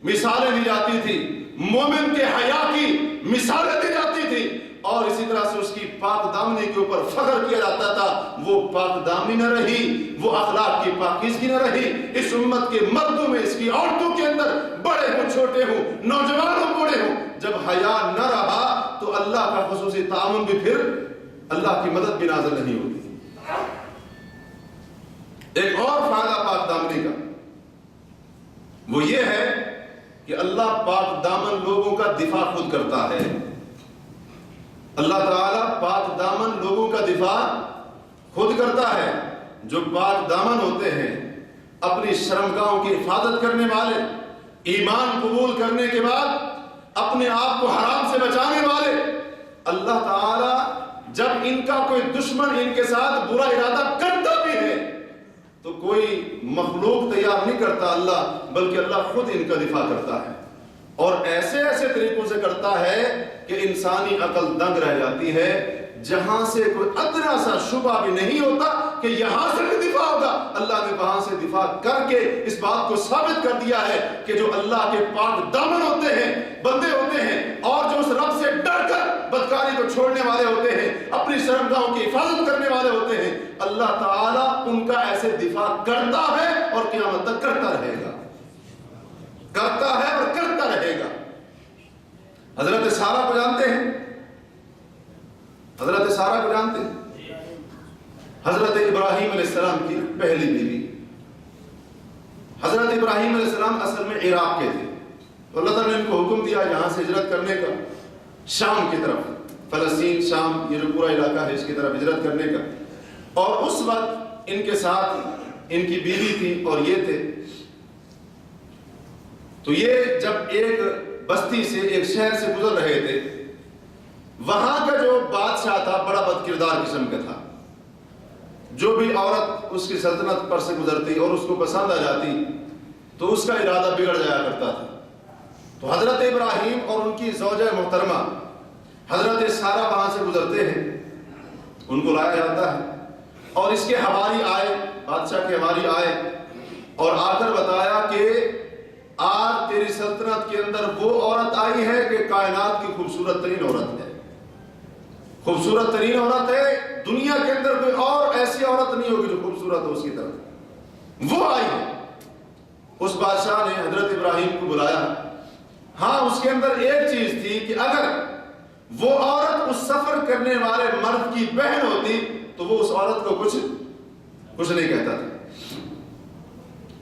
مثالیں دی جاتی تھی، مومن کے حیا کی مثالیں دی جاتی تھی، اور اسی طرح سے اس کی پاک دامنی کے اوپر فخر کیا جاتا تھا، وہ پاک دامنی نہ رہی، وہ اخلاق کی پاکیزگی نہ رہی۔ اس امت کے مردوں میں، اس کی عورتوں کے اندر، بڑے ہوں چھوٹے ہوں، نوجوان ہوں بوڑھے ہوں، جب حیا نہ رہا تو اللہ کا خصوصی تعاون بھی پھر اللہ کی مدد بھی نازل نہیں ہوتی۔ ایک اور فائدہ پاک دامنی کا وہ یہ ہے کہ اللہ پاک دامن لوگوں کا دفاع خود کرتا ہے. اللہ تعالیٰ پاک دامن لوگوں کا دفاع خود کرتا ہے. جو پاک دامن ہوتے ہیں، اپنی شرمگاہوں کی حفاظت کرنے والے، ایمان قبول کرنے کے بعد اپنے آپ کو حرام سے بچانے والے، اللہ تعالیٰ جب ان کا کوئی دشمن ان کے ساتھ برا ارادہ کرتا بھی ہے تو کوئی مخلوق تیار نہیں کرتا اللہ، بلکہ اللہ خود ان کا دفاع کرتا ہے. اور ایسے ایسے طریقوں سے کرتا ہے کہ انسانی عقل دنگ رہ جاتی ہے. جہاں سے کوئی ادنا سا شبہ بھی نہیں ہوتا کہ یہاں سے بھی دفاع ہوگا، اللہ نے وہاں سے دفاع کر کے اس بات کو ثابت کر دیا ہے کہ جو اللہ کے پاک دامن ہوتے ہیں، بندے ہوتے ہیں، اور جو اس رب سے ڈر کر بدکاری کو چھوڑنے والے ہوتے ہیں، اپنی شرمگاہوں کی حفاظت کرنے والے ہوتے ہیں، اللہ تعالیٰ ان کا ایسے دفاع کرتا ہے اور قیامت تک کرتا رہے گا، کرتا ہے اور کرتا رہے گا. حضرت سارہ کو جانتے ہیں؟ حضرت سارہ کو جانتے ہیں؟ حضرت ابراہیم علیہ السلام کی پہلی بیوی. حضرت ابراہیم علیہ السلام اصل میں عراق کے تھے، تو اللہ تعالیٰ نے ان کو حکم دیا یہاں سے ہجرت کرنے کا، شام کی طرف، فلسطین، شام، یہ جو پورا علاقہ ہے اس کی طرف ہجرت کرنے کا. اور اس وقت ان کے ساتھ ان کی بیوی تھی اور یہ تھے. تو یہ جب ایک بستی سے، ایک شہر سے گزر رہے تھے، وہاں کا جو بادشاہ تھا بڑا بد کردار قسم کا تھا. جو بھی عورت اس کی سلطنت پر سے گزرتی اور اس کو پسند آ جاتی تو اس کا ارادہ بگڑ جایا کرتا تھا. تو حضرت ابراہیم اور ان کی زوجہ محترمہ حضرت سارہ وہاں سے گزرتے ہیں، ان کو لایا جاتا ہے اور اس کے حواری آئے، بادشاہ کے حواری آئے اور آ کر بتایا کہ آج تیری سلطنت کے اندر وہ عورت آئی ہے کہ کائنات کی خوبصورت ترین عورت ہے، خوبصورت ترین عورت ہے، دنیا کے اندر کوئی اور ایسی عورت نہیں ہوگی جو خوبصورت ہو اس کی طرح، وہ آئی ہے. اس بادشاہ نے حضرت ابراہیم کو بلایا. ہاں اس کے اندر ایک چیز تھی کہ اگر وہ عورت اس سفر کرنے والے مرد کی بہن ہوتی تو وہ اس عورت کو کچھ نہیں کہتا تھا.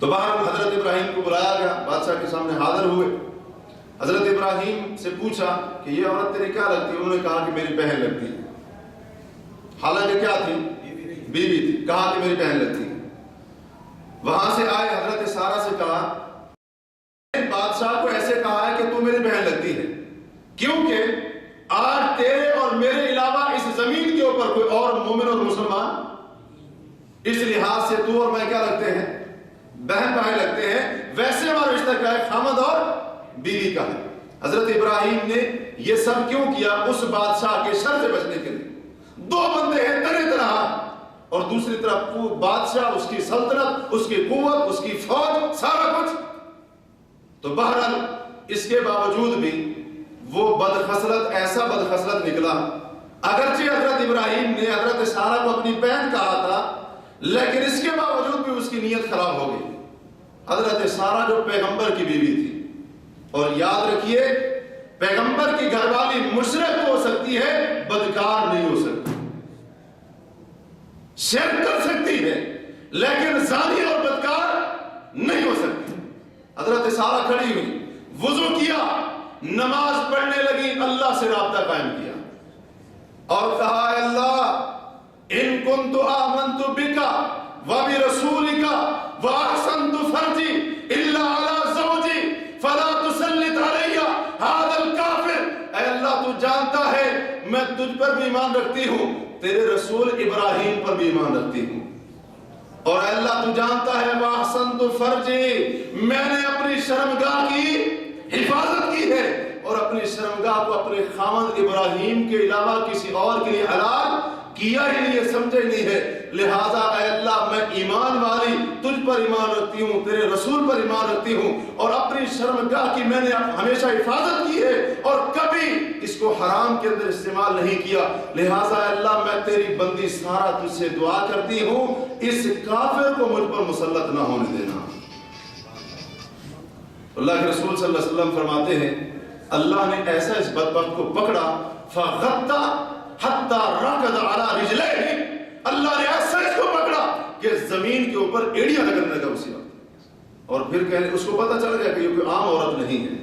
تو باہر حضرت ابراہیم کو بلایا گیا، بادشاہ کے سامنے حاضر ہوئے. حضرت ابراہیم سے پوچھا کہ یہ عورت تیری کیا لگتی ہے؟ انہوں نے کہا کہ میری بہن لگتی ہے. حالانکہ کیا تھی؟ بیوی تھی. کہا کہ میری بہن لگتی ہے. وہاں سے آئے، حضرت سارہ سے کہا بادشاہ کو ایسے کہا ہے کہ تو میری بہن لگتی ہے کیونکہ آج تیرے اور میرے علاوہ اس زمین کے اوپر کوئی اور مومن اور مسلمان، اس لحاظ سے تو اور میں کیا لگتے ہیں؟ بہن بھائی لگتے ہیں. ویسے ہمارا رشتہ کیا ہے؟ خامد اور بیوی کا ہے. حضرت ابراہیم نے یہ سب کیوں کیا؟ اس بادشاہ کے شر سے بچنے کے لیے. دو بندے ہیں طرح طرح، اور دوسری طرف وہ بادشاہ، اس کی سلطنت، اس کی قوت، اس کی فوج، سارا کچھ. تو بہرحال اس کے باوجود بھی وہ بدخصلت، ایسا بدخصلت نکلا. اگرچہ حضرت ابراہیم نے حضرت سارہ کو اپنی بہن کہا تھا، لیکن اس کے باوجود بھی اس کی نیت خراب ہو گئی. حضرت سارہ جو پیغمبر کی بیوی تھی، اور یاد رکھیے پیغمبر کی گھر والی مشرک ہو سکتی ہے، بدکار نہیں ہو سکتی. شرک کر سکتی ہے لیکن زانی اور بدکار نہیں ہو سکتی. حضرت سارہ کھڑی ہوئی، وضو کیا، نماز پڑھنے لگی، اللہ سے رابطہ قائم کیا اور کہا اے اللہ ان کنت آمنت بک وبرسولک واحسنت فرجی الا علی زوجی فلا تسلط علی هذا الکافر. اے اللہ تو جانتا ہے میں تجھ پر بھی ایمان رکھتی ہوں، تیرے رسول ابراہیم پر بھی ایمان رکھتی ہوں، اور اے اللہ تو جانتا ہے واحسنت فرجی، میں نے اپنی شرمگاہ کی حفاظت کی ہے اور اپنی شرمگاہ کو اپنے خامد ابراہیم کے علاوہ کسی اور کے لیے حلال کیا ہی نہیں ہے، سمجھے نہیں ہے. لہذا اے اللہ میں ایمان والی تجھ پر ایمان رکھتی ہوں، تیرے رسول پر ایمان رکھتی ہوں، اور اپنی شرمگاہ کی میں نے ہمیشہ حفاظت کی ہے اور کبھی اس کو حرام کے اندر استعمال نہیں کیا. لہذا اے اللہ میں تیری بندی سارہ تجھ سے دعا کرتی ہوں اس کافر کو مجھ پر مسلط نہ ہونے دینا. اللہ کے رسول صلی اللہ علیہ وسلم فرماتے ہیں اللہ نے ایسا اس بدبخت کو پکڑا فغطا حتی رکض علی رجلیہ، اللہ نے ایسا اس کو پکڑا کہ زمین زمین کے اوپر ایڑیاں رگڑنے لگا اسی وقت، اور پھر کہنے اس کو پتہ چل گیا کہ یہ کوئی عام عورت نہیں ہے،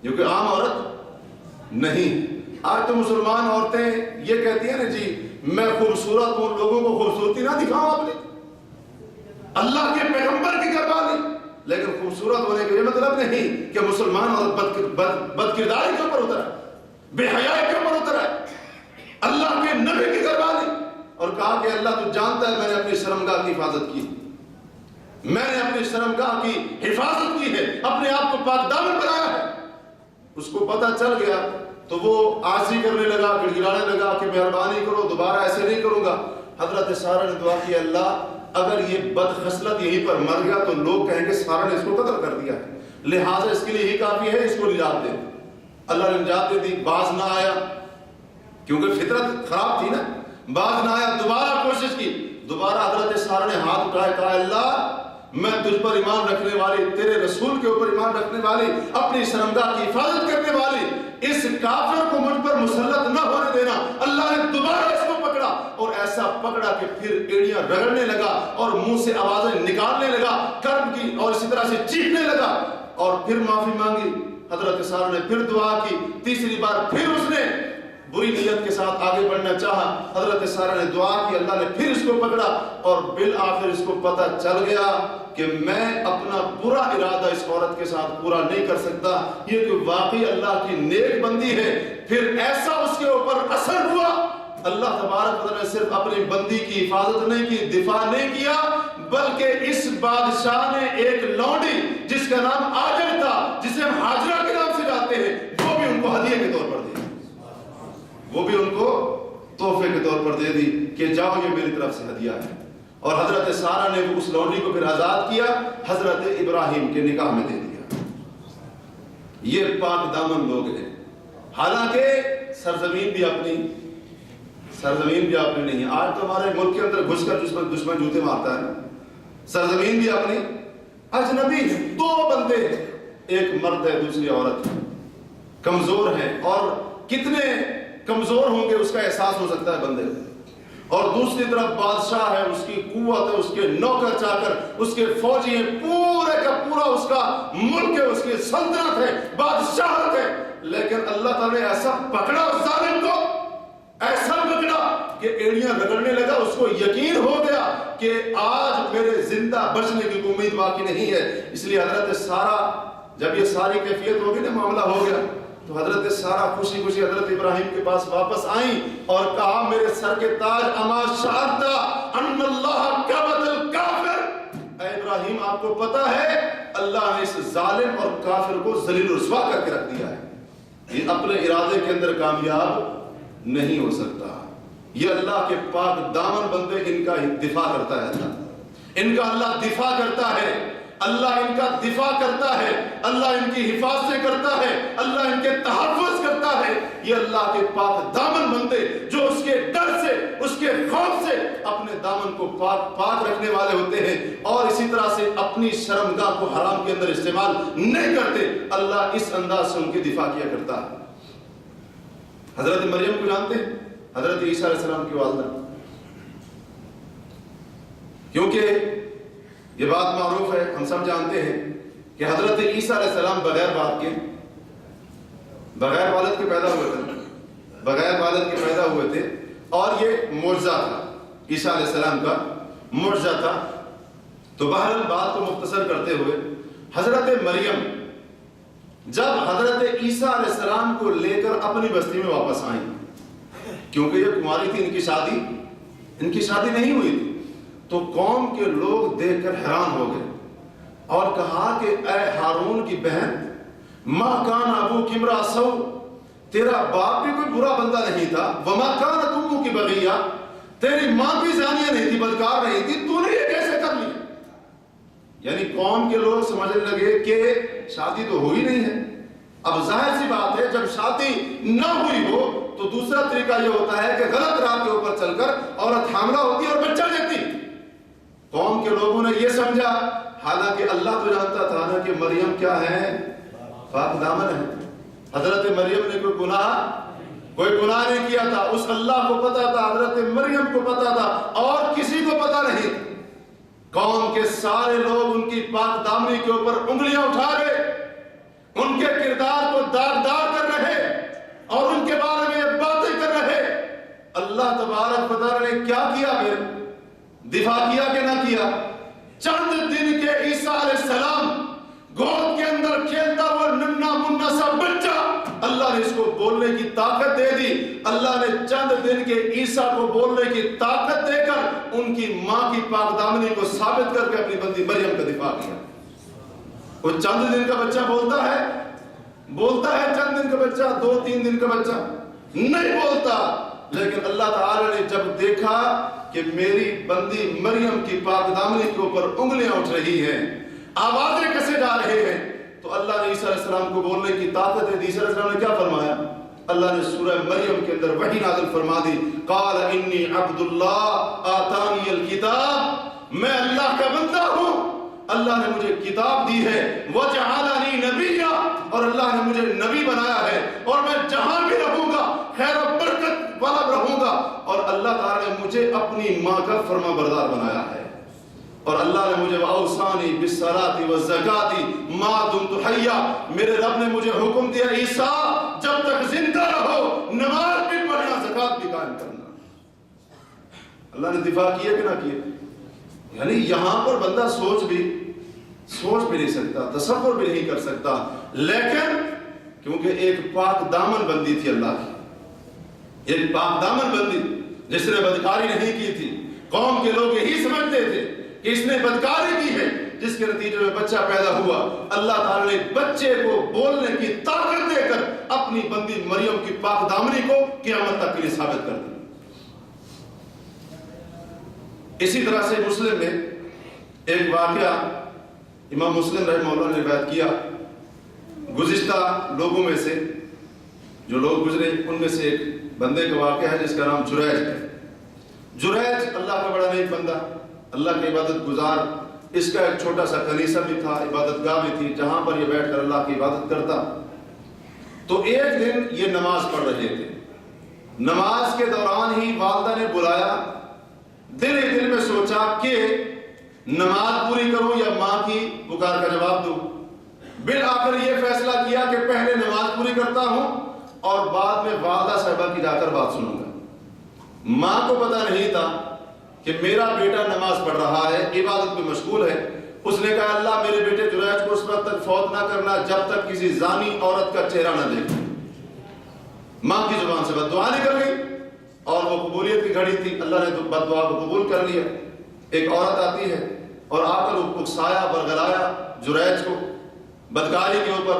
یہ کوئی عام عورت نہیں۔ آج تو مسلمان عورتیں یہ کہتی ہیں نا جی میں خوبصورت ہوں، لوگوں کو خوبصورتی نہ دکھاؤ آپ نے، اللہ کے پیغمبر کی گھر والی، لیکن خوبصورت ہونے کا یہ مطلب نہیں کہ مسلمان عورت بد کرداری کے اوپر اترا، بے حیائی کے اوپر اترا، اللہ کے نبی کی گھر والی، اور کہا کہ اللہ تو جانتا ہے میں نے اپنی شرمگاہ کی حفاظت کی، میں نے اپنی شرمگاہ کی حفاظت کی ہے، اپنے آپ کو پاک دامن بنایا ہے۔ اس کو پتہ چل گیا تو وہ عاجزی کرنے لگا، گڑ گڑانے لگا کہ مہربانی کرو دوبارہ ایسے نہیں کروں گا۔ حضرت سارہ نے دعا کی اللہ اگر یہ بد خصلت یہیں پر مر گیا تو لوگ کہیں گے سارہ نے اس کو قتل کر دیا ہے، لہٰذا اس کے لیے ہی کافی ہے اس کو نجات دے۔ اللہ نے نجات دے دی، باز نہ آیا کیونکہ فطرت خراب تھی نا، باز نہ آیا، دوبارہ کوشش کی، دوبارہ حضرت سارہ نے ہاتھ اٹھائے، کہا اللہ میں تجھ پر ایمان رکھنے والی، تیرے رسول کے اوپر ایمان رکھنے والی، اپنی شرمگاہ کی حفاظت کرنے والی اس کافر کو مجھ پر مسلط نہ ہونے دینا۔ اللہ نے دوبارہ اس کو پکڑا اور ایسا پکڑا کہ پھر ایڑیاں رگڑنے لگا اور منہ سے آوازیں نکالنے لگا، کرب کی اور اسی طرح سے چیخنے لگا، اور پھر معافی مانگی۔ حضرت سارہ نے پھر دعا کی، تیسری بار پھر اس نے بری نیت کے ساتھ آگے بڑھنا چاہا، حضرت سارہ نے دعا کی، اللہ نے پھر اس کو پکڑا، اور بالآخر اس کو پتہ چل گیا کہ میں اپنا برا ارادہ اس عورت کے ساتھ پورا نہیں کر سکتا، یہ کہ واقعی اللہ کی نیک بندی ہے۔ پھر ایسا اس کے اوپر اثر ہوا، اللہ تبارک و تعالیٰ نے صرف اپنی بندی کی حفاظت نہیں کی، دفاع نہیں کیا، بلکہ اس بادشاہ نے ایک لونڈی جس کا نام آجر تھا، جسے ہم حاجرہ کے نام سے جانتے ہیں، وہ بھی ان کو ہدیے کے طور پر دی، وہ بھی ان کو تحفے کے طور پر دے دی کہ جاؤ یہ میری طرف سے ہدیہ ہے۔ اور حضرت سارہ نے اس لونڈی کو پھر آزاد کیا، حضرت ابراہیم کے نکاح میں دے دیا۔ یہ پاک دامن لوگ ہیں، حالانکہ سرزمین بھی اپنی نہیں ہے۔ آج تو ہمارے ملک کے اندر گھس کر دشمن جوتے مارتا ہے، سرزمین بھی اپنی، اجنبی دو بندے ہیں، ایک مرد ہے دوسری عورت ہے، کمزور ہے، اور کتنے کمزور ہوں گے اس کا احساس ہو سکتا ہے بندے، اور دوسری طرف بادشاہ ہے، اس کی قوت ہے، اس کے نوکر چاکر، اس کے فوجی ہیں، پورے کا پورا اس کا ملک ہے، اس کی سلطنت ہے، بادشاہت ہے، لیکن اللہ تعالیٰ نے ایسا پکڑا اس ظالم کو، ایسا پکڑا کہ ایڑیاں رگڑنے لگا، اس کو یقین ہو گیا کہ آج میرے زندہ بچنے کی امید باقی نہیں ہے۔ اس لیے حضرت سارہ جب یہ ساری کیفیت ہوگی نا، معاملہ ہو گیا، تو حضرت سارہ خوشی خوشی حضرت ابراہیم کے پاس واپس آئیں اور کہا میرے سر کے تاج اما شہدت ان اللہ کبت الکافر، اے ابراہیم آپ کو پتا ہے اللہ نے اس ظالم اور کافر کو ذلیل و رسوا کر کے رکھ دیا ہے، یہ اپنے ارادے کے اندر کامیاب نہیں ہو سکتا، یہ اللہ کے پاک دامن بندے ان کا دفاع کرتا ہے، ان کا اللہ دفاع کرتا ہے، اللہ ان کا دفاع کرتا ہے، اللہ ان کی حفاظت کرتا ہے، اللہ ان کے تحفظ کرتا ہے۔ یہ اللہ کے پاک دامن بندے جو اس کے ڈر سے، اس کے خوف سے اپنے دامن کو پاک رکھنے والے ہوتے ہیں، اور اسی طرح سے اپنی شرمگاہ کو حرام کے اندر استعمال نہیں کرتے، اللہ اس انداز سے ان کی دفاع کیا کرتا ہے۔ حضرت مریم کو جانتے ہیں، حضرت عیسیٰ علیہ السلام کی والدہ، کیونکہ یہ بات معروف ہے، ہم سب جانتے ہیں کہ حضرت عیسیٰ علیہ السلام بغیر باپ کے، بغیر والد کے پیدا ہوئے تھے، بغیر والد کے پیدا ہوئے تھے، اور یہ معجزہ تھا، عیسیٰ علیہ السلام کا معجزہ تھا۔ تو بہرحال بات کو مختصر کرتے ہوئے، حضرت مریم جب حضرت عیسیٰ علیہ السلام کو لے کر اپنی بستی میں واپس آئیں، کیونکہ یہ کماری تھی، ان کی شادی نہیں ہوئی تھی، تو قوم کے لوگ دیکھ کر حیران ہو گئے اور کہا کہ اے ہارون کی بہن، ما کان ابوک امرأ سوء، تیرا باپ بھی کوئی برا بندہ نہیں تھا، وما کانت امک بغیہ، تیری ماں بھی زانیہ نہیں تھی، بدکار نہیں تھی، تو نے یہ کیسے کر لی؟ یعنی قوم کے لوگ سمجھنے لگے کہ شادی تو ہوئی نہیں ہے۔ اب ظاہر سی بات ہے جب شادی نہ ہوئی ہو تو دوسرا طریقہ یہ ہوتا ہے کہ غلط راہ کے اوپر چل کر عورت حاملہ ہوتی اور بچہ دیتی۔ قوم کے لوگوں نے یہ سمجھا، حالانکہ اللہ تو جانتا تھا نا کہ مریم کیا ہے، پاک دامن ہے، حضرت مریم نے کوئی گناہ نہیں کیا تھا، اس اللہ کو پتا تھا، حضرت مریم کو پتا تھا، اور کسی کو پتا نہیں تھا۔ سارے لوگ ان کی پاک دامنی کے اوپر انگلیاں اٹھا رہے، ان کے کردار کو داغدار کر رہے اور ان کے بارے میں یہ باتیں کر رہے۔ اللہ تبارک و تعالی نے کیا کیا؟ پھر دفاع کیا کہ نہ کیا؟ چند دن کے عیسیٰ علیہ السلام گود کے اندر کھیلتا ہوا ننھا منھا سا بچہ، اللہ نے اس کو بولنے کی طاقت دے دی۔ اللہ نے چند دن کے عیسیٰ کو بولنے کی طاقت دے کر ان کی ماں کی پاک دامنی کو ثابت کر کے اپنی بندی مریم کا دفاع کیا۔ وہ چند دن کا بچہ بولتا ہے چند دن کا بچہ، 2-3 دن کا بچہ نہیں بولتا، لیکن اللہ تعالی نے جب دیکھا کہ میری بندی مریم کی پاک دامنی کے اوپر انگلیاں اٹھ رہی ہیں، آوازیں کسے جا رہے ہیں، تو اللہ نے عیسیٰ علیہ السلام کو بولنے کی طاقت دی۔ عیسیٰ علیہ السلام نے کیا فرمایا؟ اللہ نے سورہ مریم کے اندر وحی نازل فرما دی، قال انی عبد اللہ آتانی الکتاب، میں اللہ کا بندہ ہوں، اللہ نے مجھے کتاب دی ہے، وجعلنی نبیا، اور اللہ نے مجھے نبی بنایا ہے، اور میں جہاں بھی رہوں گا خیر و برکت والا رہوں گا، اور اللہ تعالی نے مجھے اپنی ماں کا فرما بردار بنایا ہے، اور اللہ نے مجھے اوصانی بالصلاۃ والزکاۃ ما دمت حیا، میرے رب نے مجھے حکم دیا عیسیٰ جب تک زندہ رہو نماز بھی پڑھنا، زکات بھی قائم کرنا۔ اللہ نے دفاع کیا کہ نہ کیا؟ یعنی یہاں پر بندہ سوچ بھی نہیں سکتا، تصور بھی نہیں کر سکتا، لیکن کیونکہ ایک پاک دامن بندی تھی اللہ کی، ایک پاک دامن بندی جس نے بدکاری نہیں کی تھی، قوم کے لوگ یہی سمجھتے تھے کہ اس نے بدکاری کی ہے، جس کے نتیجے میں بچہ پیدا ہوا۔ اللہ تعالی نے بچے کو بولنے کی طاقت دے کر اپنی بندی مریم کی پاک دامنی کو قیامت تک کے لیے ثابت کر دی۔ اسی طرح سے مسلم میں ایک واقعہ امام مسلم رحمہ اللہ نے روایت کیا، گزشتہ لوگوں میں سے جو لوگ گزرے ان میں سے ایک بندے کا واقعہ ہے جس کا نام جریج ہے۔ جریج اللہ کا بڑا نیک بندہ، اللہ کے عبادت گزار، اس کا ایک چھوٹا سا کنیسہ بھی تھا، عبادت گاہ بھی تھی جہاں پر یہ بیٹھ کر اللہ کی عبادت کرتا۔ تو ایک دن یہ نماز پڑھ رہے تھے، نماز کے دوران ہی والدہ نے بلایا، دل میں سوچا کہ نماز پوری کروں یا ماں کی پکار کا جواب دوں۔ بالآخر یہ فیصلہ کیا کہ پہلے نماز پوری کرتا ہوں اور بعد میں والدہ صاحبہ کی جا کر بات سنوں گا۔ ماں کو پتہ نہیں تھا کہ میرا بیٹا نماز پڑھ رہا ہے، عبادت میں مشغول ہے۔ اس نے کہا اللہ میرے بیٹے جریج کو اس وقت تک فوت نہ کرنا جب تک کسی زانی عورت کا چہرہ نہ دیکھے۔ ماں کی زبان سے بد دعا نکل گئی اور وہ قبولیت کی گھڑی تھی، اللہ نے بد دعا کو قبول کر لیا۔ ایک عورت آتی ہے اور آ کر اکسایا برگلایا جریج کو بدکاری کے اوپر۔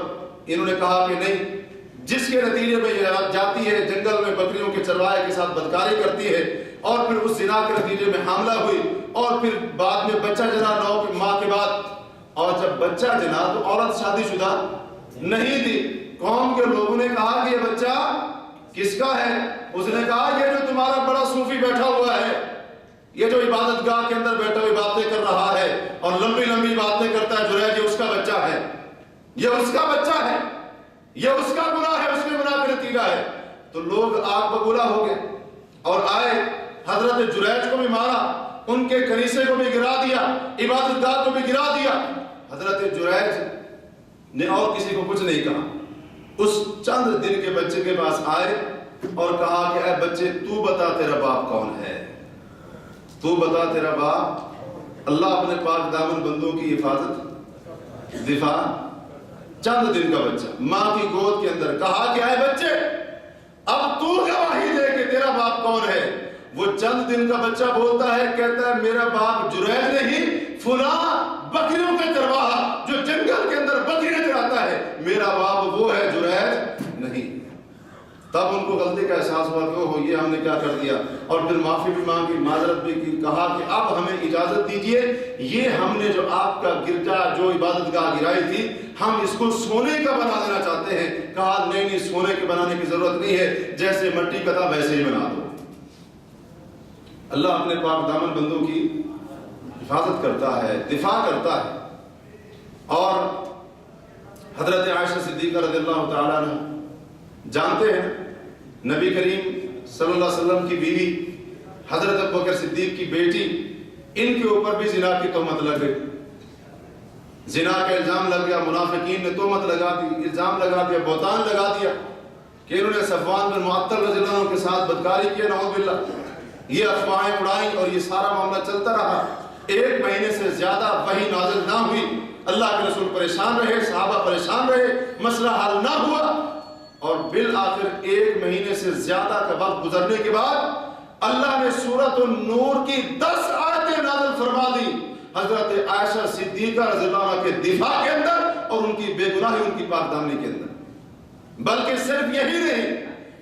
انہوں نے کہا کہ نہیں، جس کے نتیجے میں یہ جاتی ہے جنگل میں بکریوں کے چرواہے کے ساتھ بدکاری کرتی ہے اور پھر اس زنا کے نتیجے میں حاملہ ہوئی اور پھر بعد میں بچہ جنا 9 ماہ کے بعد، اور جب بچہ جنا تو عورت شادی شدہ نہیں تھی۔ قوم کے لوگوں نے کہا کہ یہ بچہ کس کا ہے؟ اس نے کہا یہ جو تمہارا بڑا صوفی بیٹھا ہوا ہے، یہ جو عبادت گاہ کے اندر بیٹھا ہوئی باتیں کر رہا ہے اور لمبی لمبی باتیں کرتا ہے، جریج یہ اس کا بچہ ہے، یہ اس کا بچہ ہے، یہ اس کا گناہ ہے، اس کے گناہ کا نتیجہ ہے۔ تو لوگ آگ بگولا ہو گئے اور آئے، حضرت جریج کو بھی مارا، ان کے کنیسے کو بھی گرا دیا، عبادت گاہ کو بھی گرا دیا۔ حضرت جریج نے اور کسی کو کچھ نہیں کہا، اس چند دن کے بچے کے پاس آئے اور کہا کہ اے بچے تو بتا تیرا باپ کون ہے، تو بتا تیرا باپ۔ اللہ اپنے پاک دامن بندوں کی حفاظت، دفاع، چند دن کا بچہ ماں کی گود کے اندر، کہا کہ اے بچے اب تو گواہی دے کہ تیرا باپ کون ہے۔ وہ چند دن کا بچہ بولتا ہے، کہتا ہے میرا باپ جریج نہیں، فلاں بکریوں کا چرواہا جو جنگل کے اندر بکریاں چراتا ہے، میرا باپ وہ ہے، جریج نہیں۔ تب ان کو غلطی کا احساس ہوا کہ اوہ یہ ہم نے کیا کر دیا، اور پھر معافی بھی مانگی، معذرت بھی کی، کہا کہ اب ہمیں اجازت دیجئے، یہ ہم نے جو آپ کا گرجا جو عبادت گاہ گرائی تھی ہم اس کو سونے کا بنا دینا چاہتے ہیں۔ کہا نہیں سونے کے بنانے کی ضرورت نہیں ہے، جیسے مٹی کا تھا ویسے ہی بنا دو۔ اللہ اپنے پاک دامن بندوں کی حفاظت کرتا ہے، دفاع کرتا ہے۔ اور حضرت عائشہ صدیقہ رضی اللہ تعالیٰ عنہ جانتے ہیں نبی کریم صلی اللہ علیہ وسلم کی بیوی، حضرت ابوبکر صدیق کی بیٹی، ان کے اوپر بھی زنا کی تہمت لگ گئی، زنا کا الزام لگ گیا، منافقین نے تہمت لگا دی، الزام لگا دیا، بہتان لگا دیا کہ انہوں نے صفوان بن معطل رضی اللہ عنہ کے ساتھ بدکاری کی، نعوذ باللہ، یہ افواہیں اڑائیں اور یہ سارا معاملہ چلتا رہا۔ 1 مہینے سے زیادہ وحی نازل نہ ہوئی، اللہ کے رسول پریشان رہے، صحابہ پریشان رہے، مسئلہ حل نہ ہوا، اور بالآخر 1 مہینے سے زیادہ کا وقت گزرنے کے بعد اللہ نے سورۃ النور کی 10 آیتیں نازل فرما دی حضرت عائشہ صدیقہ رضی اللہ عنہ کے دفاع کے اندر اور ان کی بے گناہی، ان کی پاک دامنی کے اندر۔ بلکہ صرف یہی نہیں،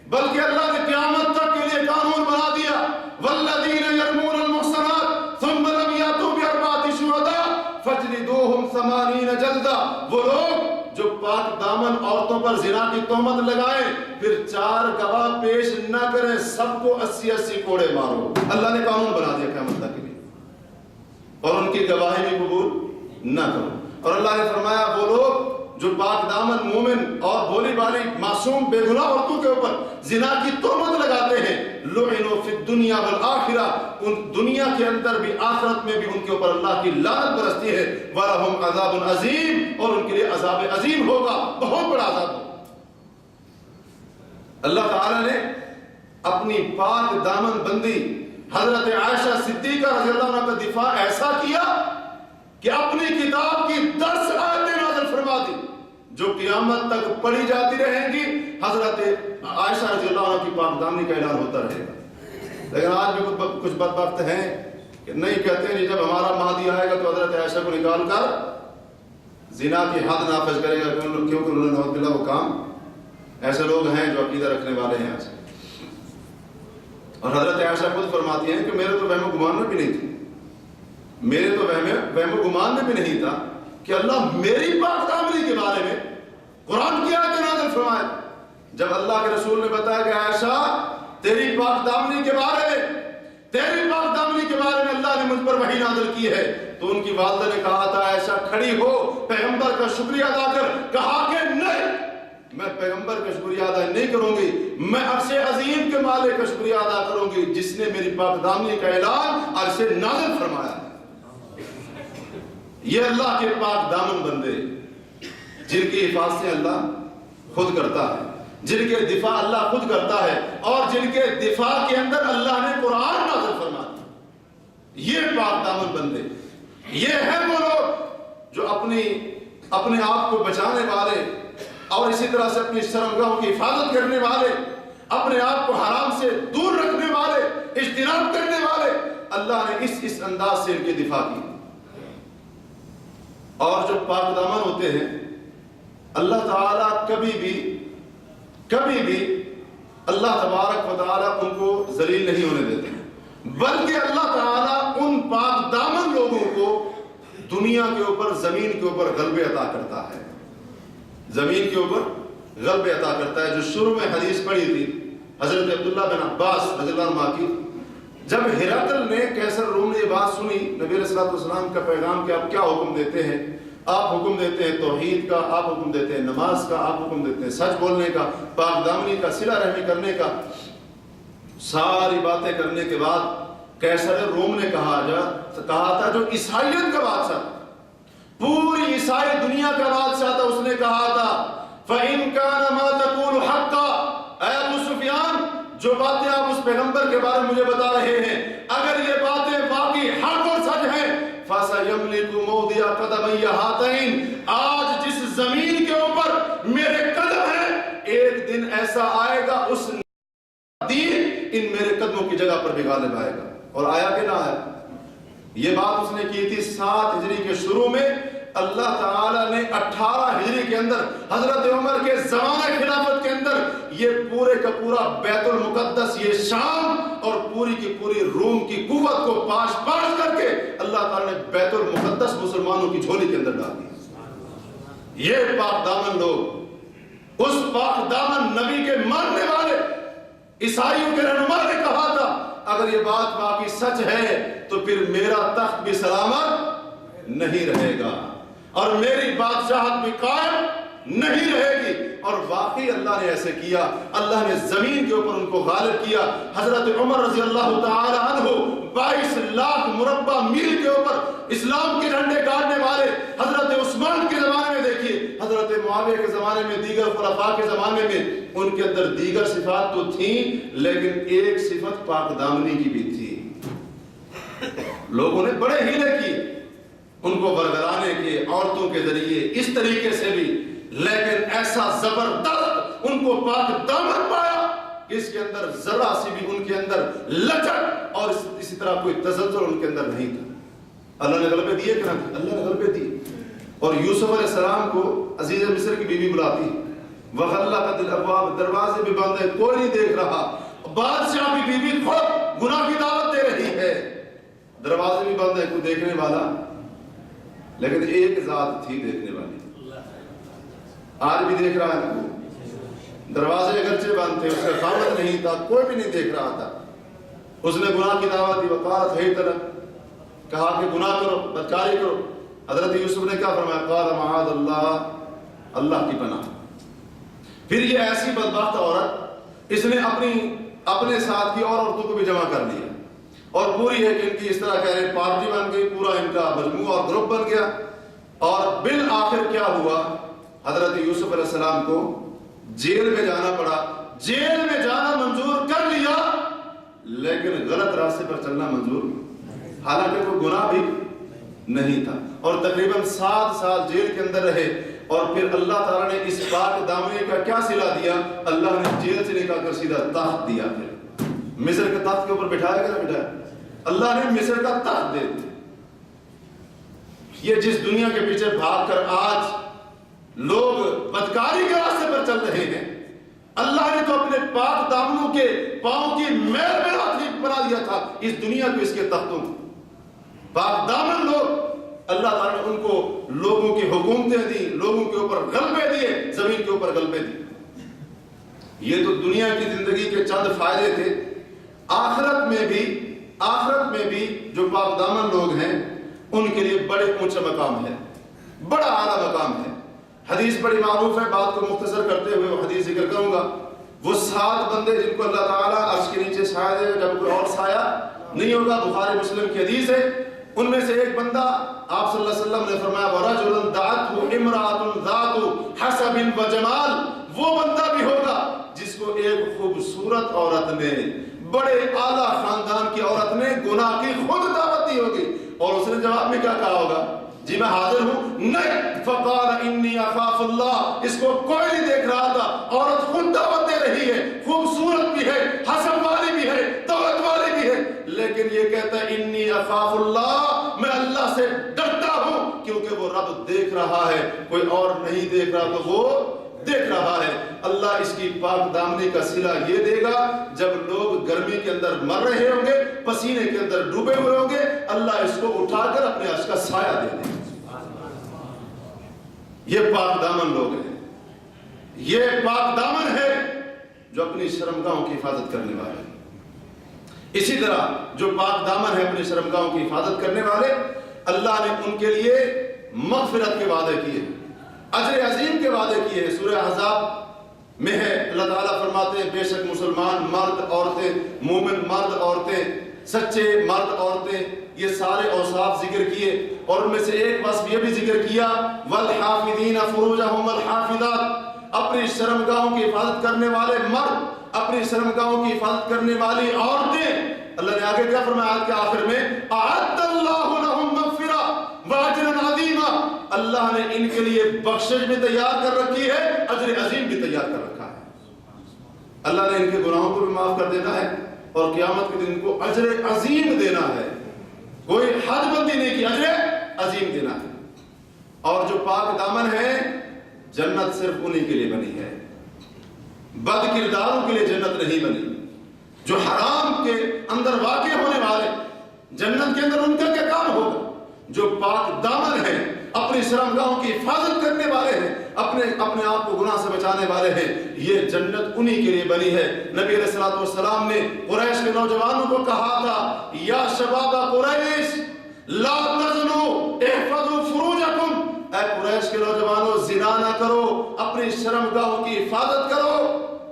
بلکہ اللہ نے قیامت تک کے لیے قانون بنا دیا، والذین یرمون المحصنات ثم لم یاتوا باربعۃ شہداء فاجلدوہم 80 جلدہ۔ وہ لوگ جو پاک دامن عورتوں پر زنا کی تہمت لگائیں پھر 4 گواہ پیش نہ کریں، سب کو 80 کوڑے مارو۔ اللہ نے قانون بنا دیا قیامت تک کے لیے، اور ان کی گواہی بھی قبول نہ کرو۔ اور اللہ نے فرمایا وہ لوگ جو پاک دامن مومن اور بولی بالی معصوم بے گناہ عورتوں کے اوپر زنا کی تہمت لگاتے ہیں، لعنوا فی الدنیا والآخرہ، ان دنیا کے اندر بھی آخرت میں بھی ان کے اوپر اللہ کی لعنت برستی ہے، وَلَهُمْ عَذَابٌ عَظِيمٌ، اور ان کے لیے عذاب عظیم ہوگا، بہت بڑا عذاب ہوگا۔ اللہ تعالیٰ نے اپنی پاک دامن بندی حضرت عائشہ صدیقہ رضی اللہ عنہ کا دفاع ایسا کیا کہ اپنی کتاب کی 10 آیتیں نازل فرما دی جو قیامت تک پڑھی جاتی رہیں گی، حضرت عائشہ رضی اللہ عنہ کی پاک دامنی کا اعلان ہوتا رہے گا۔ لیکن آج بھی کچھ بدبخت ہیں کہ نہیں کہتے ہیں جب ہمارا مہدی آئے گا تو حضرت عائشہ کو نکال کر زنا کی حد نافذ کرے گا، کیونکہ انہوں نے نعوذ باللہ وہ کام، ایسے لوگ ہیں جو عقیدہ رکھنے والے ہیں آج۔ اور حضرت عائشہ خود فرماتی ہیں کہ میرے تو وہم و گمان میں بھی نہیں تھی، میرے تو وہم و گمان میں بھی نہیں تھا کہ اللہ میری پاک دامنی کے بارے میں قرآن کی آیت نازل فرمائے۔ جب اللہ کے رسول نے بتایا کہ عائشہ تیری پاک دامنی کے بارے میں اللہ نے مجھ پر وحی نازل کی ہے، تو ان کی والدہ نے کہا تھا عائشہ کھڑی ہو، پیغمبر کا شکریہ ادا کر۔ کہا کہ نہیں، میں پیغمبر کا شکریہ ادا نہیں کروں گی، میں عرش عظیم کے مالک کا شکریہ ادا کروں گی جس نے میری پاک دامنی کا اعلان عرش نازل فرمایا ہے۔ یہ اللہ کے پاک دامن بندے جن کی حفاظتیں اللہ خود کرتا ہے، جن کے دفاع اللہ خود کرتا ہے، اور جن کے دفاع کے اندر اللہ نے قرآن نازل فرما دیا، یہ پاک دامن بندے، یہ ہیں وہ لوگ جو اپنے آپ کو بچانے والے اور اسی طرح سے اپنی شرمگاہوں کی حفاظت کرنے والے، اپنے آپ کو حرام سے دور رکھنے والے، اجتناب کرنے والے، اللہ نے اس انداز سے ان کی دفاع کی۔ اور جو پاک دامن ہوتے ہیں اللہ تعالیٰ کبھی بھی اللہ تبارک و تعالیٰ ان کو ذلیل نہیں ہونے دیتے ہیں، بلکہ اللہ تعالیٰ ان پاک دامن لوگوں کو دنیا کے اوپر، زمین کے اوپر غلبے عطا کرتا ہے، زمین کے اوپر غلبے عطا کرتا ہے۔ جو شروع میں حدیث پڑھی تھی حضرت عبداللہ بن عباس رضی اللہ عنہ کی، جب ہرقل نے قیصر روم نے یہ بات سنی نبی علیہ الصلوۃ والسلام کا پیغام کہ آپ کیا حکم دیتے ہیں، آپ حکم دیتے ہیں توحید کا، آپ حکم دیتے ہیں نماز کا، آپ حکم دیتے ہیں سچ بولنے کا، پاک دامنی کا، صلہ رحمی کرنے کا، ساری باتیں کرنے کے بعد قیصر روم نے کہا تھا جو عیسائیت کا بادشاہ، پوری عیسائی دنیا کا بادشاہ تھا، اس نے کہا تھا فَإِن كَانَ مَا تَقُولُ حَقًّا، اے ابو سفیان جو باتیں آپ اس پیغمبر کے بارے میں مجھے بتا رہے ہیں اگر یہ باتیں واقعی حق اور سچ ہیں، فَسَيَمْلِكُ مَوْضِعَ قَدَمَيَّ هَاتَيْنِ، آج جس زمین کے اوپر میرے قدم ہیں ایک دن ایسا آئے گا اس دین ان میرے قدموں کی جگہ پر بھی غالب آئے گا۔ اور آیا کہ نہ آیا؟ یہ بات اس نے کی تھی 7 ہجری کے شروع میں، اللہ تعالیٰ نے 18 ہجری کے اندر حضرت عمر کے زمانہ خلافت کے اندر یہ پورے کا پورا بیت المقدس، یہ شام اور پوری کی پوری روم کی قوت کو پاش کر کے اللہ تعالیٰ نے بیت المقدس مسلمانوں کی جھولی کے اندر ڈال دی۔ یہ پاک دامن لوگ، اس پاک دامن نبی کے ماننے والے عیسائیوں کے رہنما نے کہا تھا اگر یہ بات واقعی سچ ہے تو پھر میرا تخت بھی سلامت نہیں رہے گا اور میری بادشاہت بھی قائم نہیں رہے گی. اور واقعی اللہ نے ایسے کیا. اللہ نے زمین کے اوپر ان کو غالب کیا. حضرت عمر رضی اللہ تعالی عنہ 22 لاکھ مربع میل کے اوپر اسلام کے جھنڈے گاڑنے والے. حضرت عثمان کے زمانے میں دیکھیے, حضرت معاویہ کے زمانے میں, دیگر خلفاء کے زمانے میں ان کے اندر دیگر صفات تو تھیں, لیکن ایک صفت پاک دامنی کی بھی تھی. لوگوں نے بڑے ہیلے کیے ان کو برگلانے کے, عورتوں کے ذریعے اس طریقے سے بھی, لیکن ایسا زبردست ان کو پاک دامن پایا کہ اس کے اندر ذرا سی بھی ان کے اندر لچک اور اسی طرح کوئی تزلزل ان کے اندر نہیں تھا. اللہ نے غلبے دیے کہ نہ, اللہ نے غلبے دیے. اور یوسف علیہ السلام کو عزیز مصر کی بیوی بلاتی, وغلقت الابواب, دروازے بھی بند ہیں, کوئی نہیں دیکھ رہا. بادشاہ کی بیوی خود گناہ کی دعوت دے رہی ہے, دروازے بھی بند ہیں, کوئی دیکھنے والا, لیکن ایک ذات تھی دیکھنے والی. آج بھی دیکھ رہا ہے, دروازے اگرچہ بند تھے, اس کا خامد نہیں تھا, کوئی بھی نہیں دیکھ رہا تھا. اس نے گناہ کی دعوت دی. وقالت ہی طرح, کہا کہ گناہ کرو, بدکاری کرو. حضرت یوسف نے کیا فرمایا, قال معاذ اللہ, اللہ کی پناہ. پھر یہ ایسی بدبخت عورت, اس نے اپنے ساتھ کی اور عورتوں کو بھی جمع کر لیا, اور پوری ہے کہ ان کی اس طرح کہہ رہے پارٹی بن گئی, پورا ان کا مجموعہ اور گروپ بن گیا. اور بالآخر کیا ہوا, حضرت یوسف علیہ السلام کو جیل میں جانا پڑا. جیل میں جانا منظور کر لیا, لیکن غلط راستے پر چلنا منظور, حالانکہ کوئی گناہ بھی نہیں تھا. اور تقریباً 7 سال جیل کے اندر رہے. اور پھر اللہ تعالیٰ نے اس پاک دامنی کا کیا صلہ دیا, اللہ نے جیل سے نکال کر سیدھا تخت دیا. پھر مصر کے تخت کے اوپر بٹھایا کہ نہ بٹھایا, اللہ نے مصر کا تخت دے دیا. یہ جس دنیا کے پیچھے بھاگ کر آج لوگ بدکاری کے راستے پر چل رہے ہیں, اللہ نے تو اپنے پاک دامنوں کے پاؤں کی میل میں راتری بنا دیا تھا اس دنیا کو, اس کے تختوں کو. پاک دامن لوگ, اللہ تعالیٰ نے ان کو لوگوں کی حکومتیں دی, لوگوں کے اوپر غلبے دیے, زمین کے اوپر غلبے دیے. یہ تو دنیا کی زندگی کے چند فائدے تھے. آخرت میں بھی جو پاک دامن لوگ ہیں ان کے لیے بڑے اونچا مقام ہے, بڑا اعلیٰ مقام ہے. حدیث بڑی معروف ہے, بات کو مختصر کرتے ہوئے وہ حدیث ذکر کروں گا. وہ 7 بندے جن کو اللہ تعالیٰ عرش کے نیچے سایہ دے گا جب کوئی اور سایہ نہیں ہوگا. بخاری مسلم کی حدیث ہے. ان میں سے ایک بندہ, آپ صلی اللہ علیہ وسلم نے فرمایا وَرَجُلٌ دَعَتْهُ امْرَأَةٌ ذَاتُ حَسَبٍ وَجَمَالٍ, وہ بندہ بھی ہوگا جس کو ایک خوبصورت عورت نے, بڑے اعلیٰ خاندان کی عورت نے گناہ کی خود دعوت دی ہوگی, اور اس نے جواب میں کیا کہا ہوگا, جی میں حاضر ہوں. نہیں, فقال انی اخاف اللہ, اس کو کوئی نہیں دیکھ رہا تھا, عورت خود دعوت دے رہی ہے, خوبصورت بھی ہے, حسب والی بھی ہے, دولت والی بھی ہے, لیکن یہ کہتا ہے انی اخاف اللہ, میں اللہ سے ڈرتا ہوں, کیونکہ وہ رب دیکھ رہا ہے, کوئی اور نہیں دیکھ رہا تو وہ دیکھ رہا ہے. اللہ اس کی پاک دامنی کا صلہ یہ دے گا جب لوگ گرمی کے اندر مر رہے ہوں گے, پسینے کے اندر ڈوبے ہوئے ہوں گے, اللہ اس کو اٹھا کر اپنے عرش کا سایہ دے دے. یہ پاک دامن لوگ ہیں, یہ پاک دامن ہے جو اپنی شرمگاہوں کی حفاظت کرنے والے. اسی طرح جو پاک دامن ہے اپنی شرمگاہوں کی حفاظت کرنے والے, اللہ نے ان کے لیے مغفرت کے وعدے کیے, اجر عظیم کے وعدے کیے ہیں. سورہ احزاب میں ہے, اللہ تعالیٰ فرماتے ہیں بے شک مسلمان مرد عورتیں, مومن مرد عورتیں, سچے مرد عورتیں, یہ سارے اوصاف ذکر کیے, اور ان میں سے ایک وصف یہ بھی ذکر کیا والحافظین فروجہم الحافظات, اپنی شرمگاہوں کی حفاظت کرنے والے مرد, اپنی شرمگاہوں کی حفاظت کرنے والی عورتیں. اللہ نے آگے کیا فرمایا آیت کے آخر میں, اعد اللہ لہم مغفرہ واجرا عظیما, اللہ نے ان کے لیے بخشش بھی تیار کر رکھی ہے, اجر عظیم بھی تیار کر رکھا ہے. اللہ نے ان کے گناہوں کو بھی معاف کر دینا ہے, اور قیامت کے دن کو اجر عظیم دینا ہے, کوئی حد بندی نہیں کی, اجر عظیم دینا ہے. اور جو پاک دامن ہے, جنت صرف انہی کے لیے بنی ہے, بد کرداروں کے لیے جنت نہیں بنی. جو حرام کے اندر واقع ہونے والے, جنت کے اندر ان کا کیا کام ہوگا؟ جو پاک دامن ہے, اپنی شرمگاہوں کی حفاظت کرنے والے ہیں, اپنے آپ کو گناہ سے بچانے والے ہیں, یہ جنت انہی کے لیے بنی ہے. نبی علیہ الصلوۃ والسلام نے قریش کے نوجوانوں کو کہا تھا, یا شباب قریش لا تزنوا احفظوا فروجکم, اے قریش کے نوجوانوں زنا نہ کرو, اپنی شرمگاہوں کی حفاظت کرو.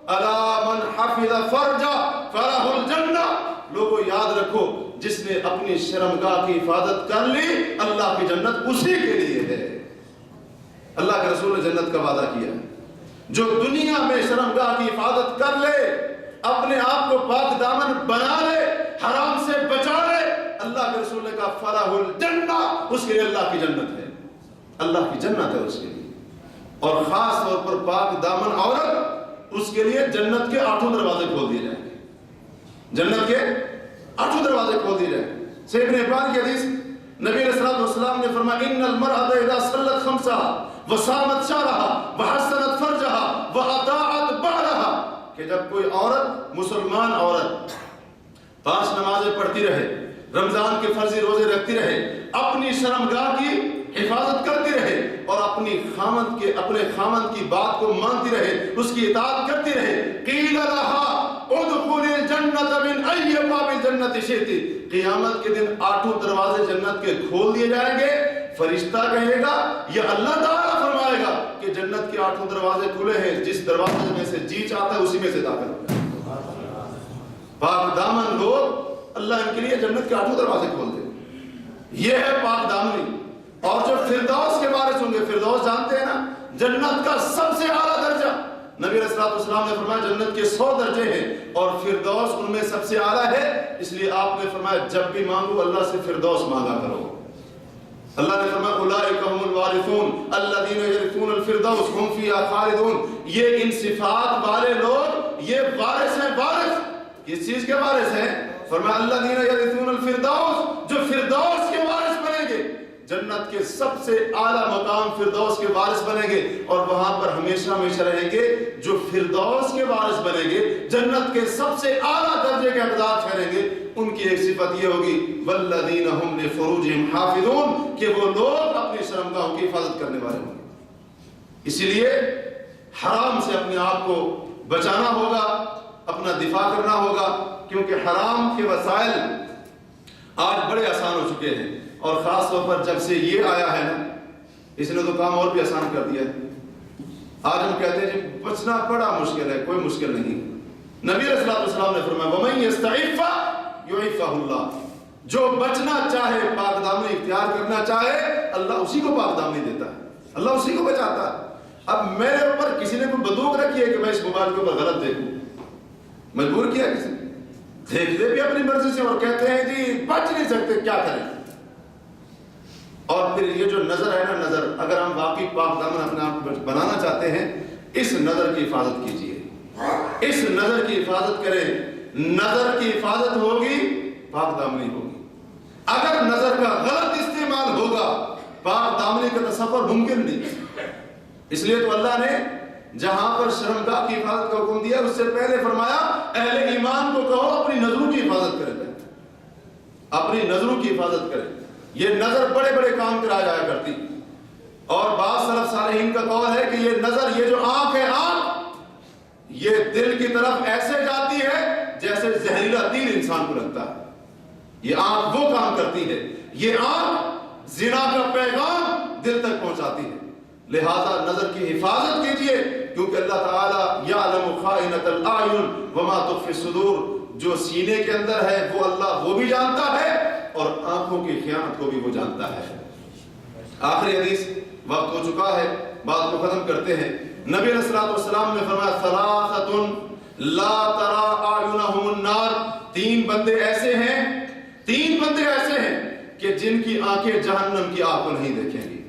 الا من حفظ فرجہ فلہ الجنہ. لوگوں یاد رکھو جس نے اپنی شرمگاہ کی حفاظت کر لی اللہ کی جنت اسی کے لیے ہے. اللہ کے رسول نے جنت کا وعدہ کیا. جو دنیا میں شرمگاہ کی حفاظت کر لے, اپنے آپ کو پاک دامن بنا لے, حرام سے بچا لے, اللہ کے رسول نے کہا فلاح الجنہ, اس کے لیے اللہ کی جنت ہے. اللہ کی جنت ہے اس کے لیے. اور خاص طور پر پاک دامن عورت, اس کے لیے جنت کے 8 دروازے کھول دیے جائیں گے. جنت کے 8 دروازے کھول دیے جائیں گے. صحیح ابن حبان کی حدیث, نبی علیہ الصلوۃ والسلام نے فرمایا ان المرأة اذا صلت خمسها وصامت شهرها وحسنت فرجها واطاعت بعلها, کہ جب کوئی عورت, مسلمان عورت 5 نمازیں پڑھتی رہے, رمضان کے فرضی روزے رکھتی رہے, اپنی شرمگاہ کی حفاظت کرتی رہے اور اپنے خامند کی بات کو مانتی رہے, اس کی اطاعت کرتی رہے, قیل لها ادخلی الجنت من ای باب الجنت شئت, قیامت کے دن 8 دروازے جنت کے کھول دیے جائیں گے. فرشتہ کہے گا یا اللہ تعالیٰ فرمائے گا کہ جنت کے 8 دروازے کھلے ہیں, جس دروازے میں سے جی چاہتا ہے اسی میں سے داخل ہو جائے. پاک دامن لوگ اللہ ان کے لیے جنت کے 8 دروازے کھول دے. یہ ہے پاک دامنی. اور جو فردوس کے وارث ہوں گے, فردوس جانتے ہیں نا, جنت کا سب سے اعلیٰ درجہ. نبی علیہ الصلوۃ والسلام نے فرمایا جنت کے 100 درجے ہیں اور فردوس ان میں سب سے اعلیٰ ہے. اس لیے آپ نے فرمایا جب بھی مانگو اللہ سے فردوس مانگا کرو. اللہ نے فرمایا اولئک هم الوارثون الذین یرثون الفردوس هم فیہا خالدون. یہ ان صفات والے لوگ یہ وارث ہیں. وارث کس چیز کے وارث ہیں؟ فرمایا الذین یرثون الفردوس, جو فردوس کے وارث بنیں گے. جنت کے سب سے اعلیٰ مقام فردوس کے وارث بنیں گے اور وہاں پر ہمیشہ ہمیشہ رہیں گے. جو فردوس کے وارث بنیں گے, جنت کے سب سے اعلیٰ درجے کے حقدار ٹھہریں گے, ان کی ایک صفت یہ ہوگی والذین هم لفروجہم حافظون, کہ وہ لوگ اپنی شرمگاہوں کی حفاظت کرنے والے ہوں گے. اسی لیے حرام سے اپنے آپ کو بچانا ہوگا, اپنا دفاع کرنا ہوگا, کیونکہ حرام کے وسائل آج بڑے آسان ہو چکے ہیں. اور خاص طور پر جب سے یہ آیا ہے نا, اس نے تو کام اور بھی آسان کر دیا ہے. آج ہم کہتے ہیں جی بچنا بڑا مشکل ہے, کوئی مشکل نہیں. نبی علیہ الصلوۃ والسلام نے فرمایا وَمَن يَسْتَعِفَّ يُعِفَّهُ اللَّهُ, جو بچنا چاہے, پاک دامنی اختیار کرنا چاہے, اللہ اسی کو پاک دامنی دیتا ہے, اللہ اسی کو بچاتا ہے. اب میرے اوپر کسی نے کوئی بندوق رکھی ہے کہ میں اس موبائل کے اوپر غلط دیکھوں, مجبور کیا کسی نے, دیکھتے بھی اپنی مرضی سے اور کہتے ہیں جی بچ نہیں سکتے, کیا کریں. اور پھر یہ جو نظر ہے نا, نظر, اگر ہم واقعی پاک دامن اپنے آپ کو بنانا چاہتے ہیں, اس نظر کی حفاظت کیجئے, اس نظر کی حفاظت کریں. نظر کی حفاظت ہوگی, پاک دامنی ہوگی. اگر نظر کا غلط استعمال ہوگا, پاک دامنی کا تصور ممکن نہیں. اس لیے تو اللہ نے جہاں پر شرمگاہ کی حفاظت کا حکم دیا, اس سے پہلے فرمایا اہل ایمان کو کہو اپنی نظروں کی حفاظت کریں, اپنی نظروں کی حفاظت کریں. یہ نظر بڑے بڑے کام کرایا جایا کرتی, اور بعض سلف صالحین کا قول ہے کہ یہ نظر, یہ جو آنکھ ہے, آنکھ یہ دل کی طرف ایسے جاتی ہے جیسے زہریلا تیر انسان کو لگتا ہے. یہ آنکھ وہ کام کرتی ہے, یہ آنکھ زنا کا پیغام دل تک پہنچاتی ہے. لہذا نظر کی حفاظت کیجئے, کیونکہ اللہ تعالی یعلم خائنۃ الاعین وما تخفی الصدور, جو سینے کے اندر ہے وہ اللہ وہ بھی جانتا ہے, اور آنکھوں کی خیانت کو بھی وہ جانتا ہے. آخری حدیث, وقت ہو چکا ہے, بات کو ختم کرتے ہیں. نبی علیہ الصلوۃ والسلام نے فرمایا ثلاثۃ لا ترى اعینہم النار, 3 بندے ایسے ہیں, 3 بندے ایسے ہیں کہ جن کی آنکھیں جہنم کی آگ کو نہیں دیکھیں گی,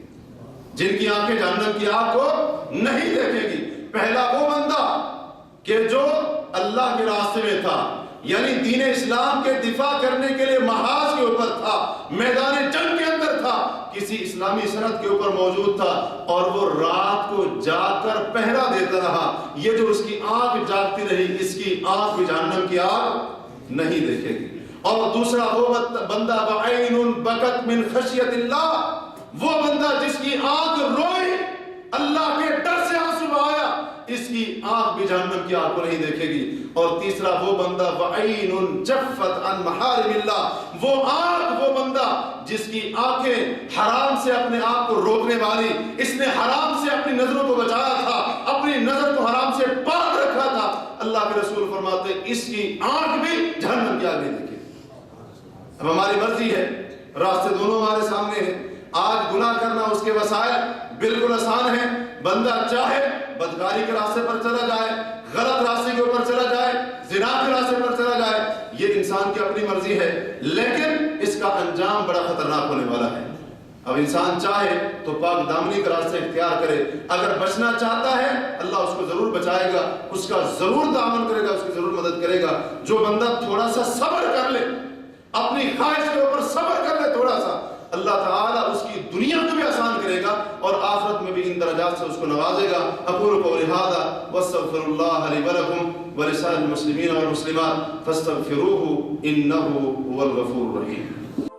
جن کی آنکھیں جہنم کی آگ کو نہیں دیکھیں گی. پہلا وہ بندہ کہ جو اللہ کے راستے میں تھا, یعنی دین اسلام کے دفاع کرنے کے لیے محاذ کے اوپر تھا, میدان جنگ کے اندر تھا, کسی اسلامی سرحد کے اوپر موجود تھا, اور وہ رات کو جا کر پہرا دیتا رہا. یہ جو اس کی آنکھ جاگتی رہی, اس کی آنکھ بھی جہنم کی آگ نہیں دیکھے گی. اور دوسرا وہ بندہ وعین بکت من خشیت اللہ, وہ بندہ جس کی آنکھ روئی, اللہ کے ڈر سے آنسو آیا, اس کی آنکھ بھی جہنم کی آنکھ کو نہیں دیکھے گی۔ اور تیسرا وہ بندہ وعین جفت عن محارم اللہ، وہ آنکھ وہ بندہ جس کی آنکھیں حرام سے اپنے آپ کو روکنے والی، اس نے حرام سے اپنی نظروں کو بچایا تھا، اپنی نظر کو حرام سے پاک رکھا تھا، اللہ کے رسول فرماتے ہیں اس کی آنکھ بھی جہنم کی آگ نہیں دیکھے۔ اب ہماری مرضی ہے، راستے دونوں ہمارے سامنے ہیں۔ آج گناہ کرنا اس کے وسائل بالکل آسان ہے، بندہ چاہے بدکاری کے راستے پر چلا جائے، غلط راستے کے اوپر چلا جائے، زنا کے راستے پر چلا جائے، یہ انسان کی اپنی مرضی ہے، لیکن اس کا انجام بڑا خطرناک ہونے والا ہے۔ اب انسان چاہے تو پاک دامنی کا راستہ اختیار کرے، اگر بچنا چاہتا ہے اللہ اس کو ضرور بچائے گا، اس کا ضرور تعاون کرے گا، اس کی ضرور مدد کرے گا۔ جو بندہ تھوڑا سا صبر کر لے، اپنی خواہش کے اوپر صبر کر لے تھوڑا سا، اللہ تعالیٰ اس کی دنیا کو بھی آسان کرے گا اور آخرت میں بھی ان درجات سے اس کو نوازے گا۔ اقول قولی ھذا واستغفر اللہ لی ولکم ولسائر المسلمین والمسلمات فاستغفروہ انہ هو الغفور الرحیم۔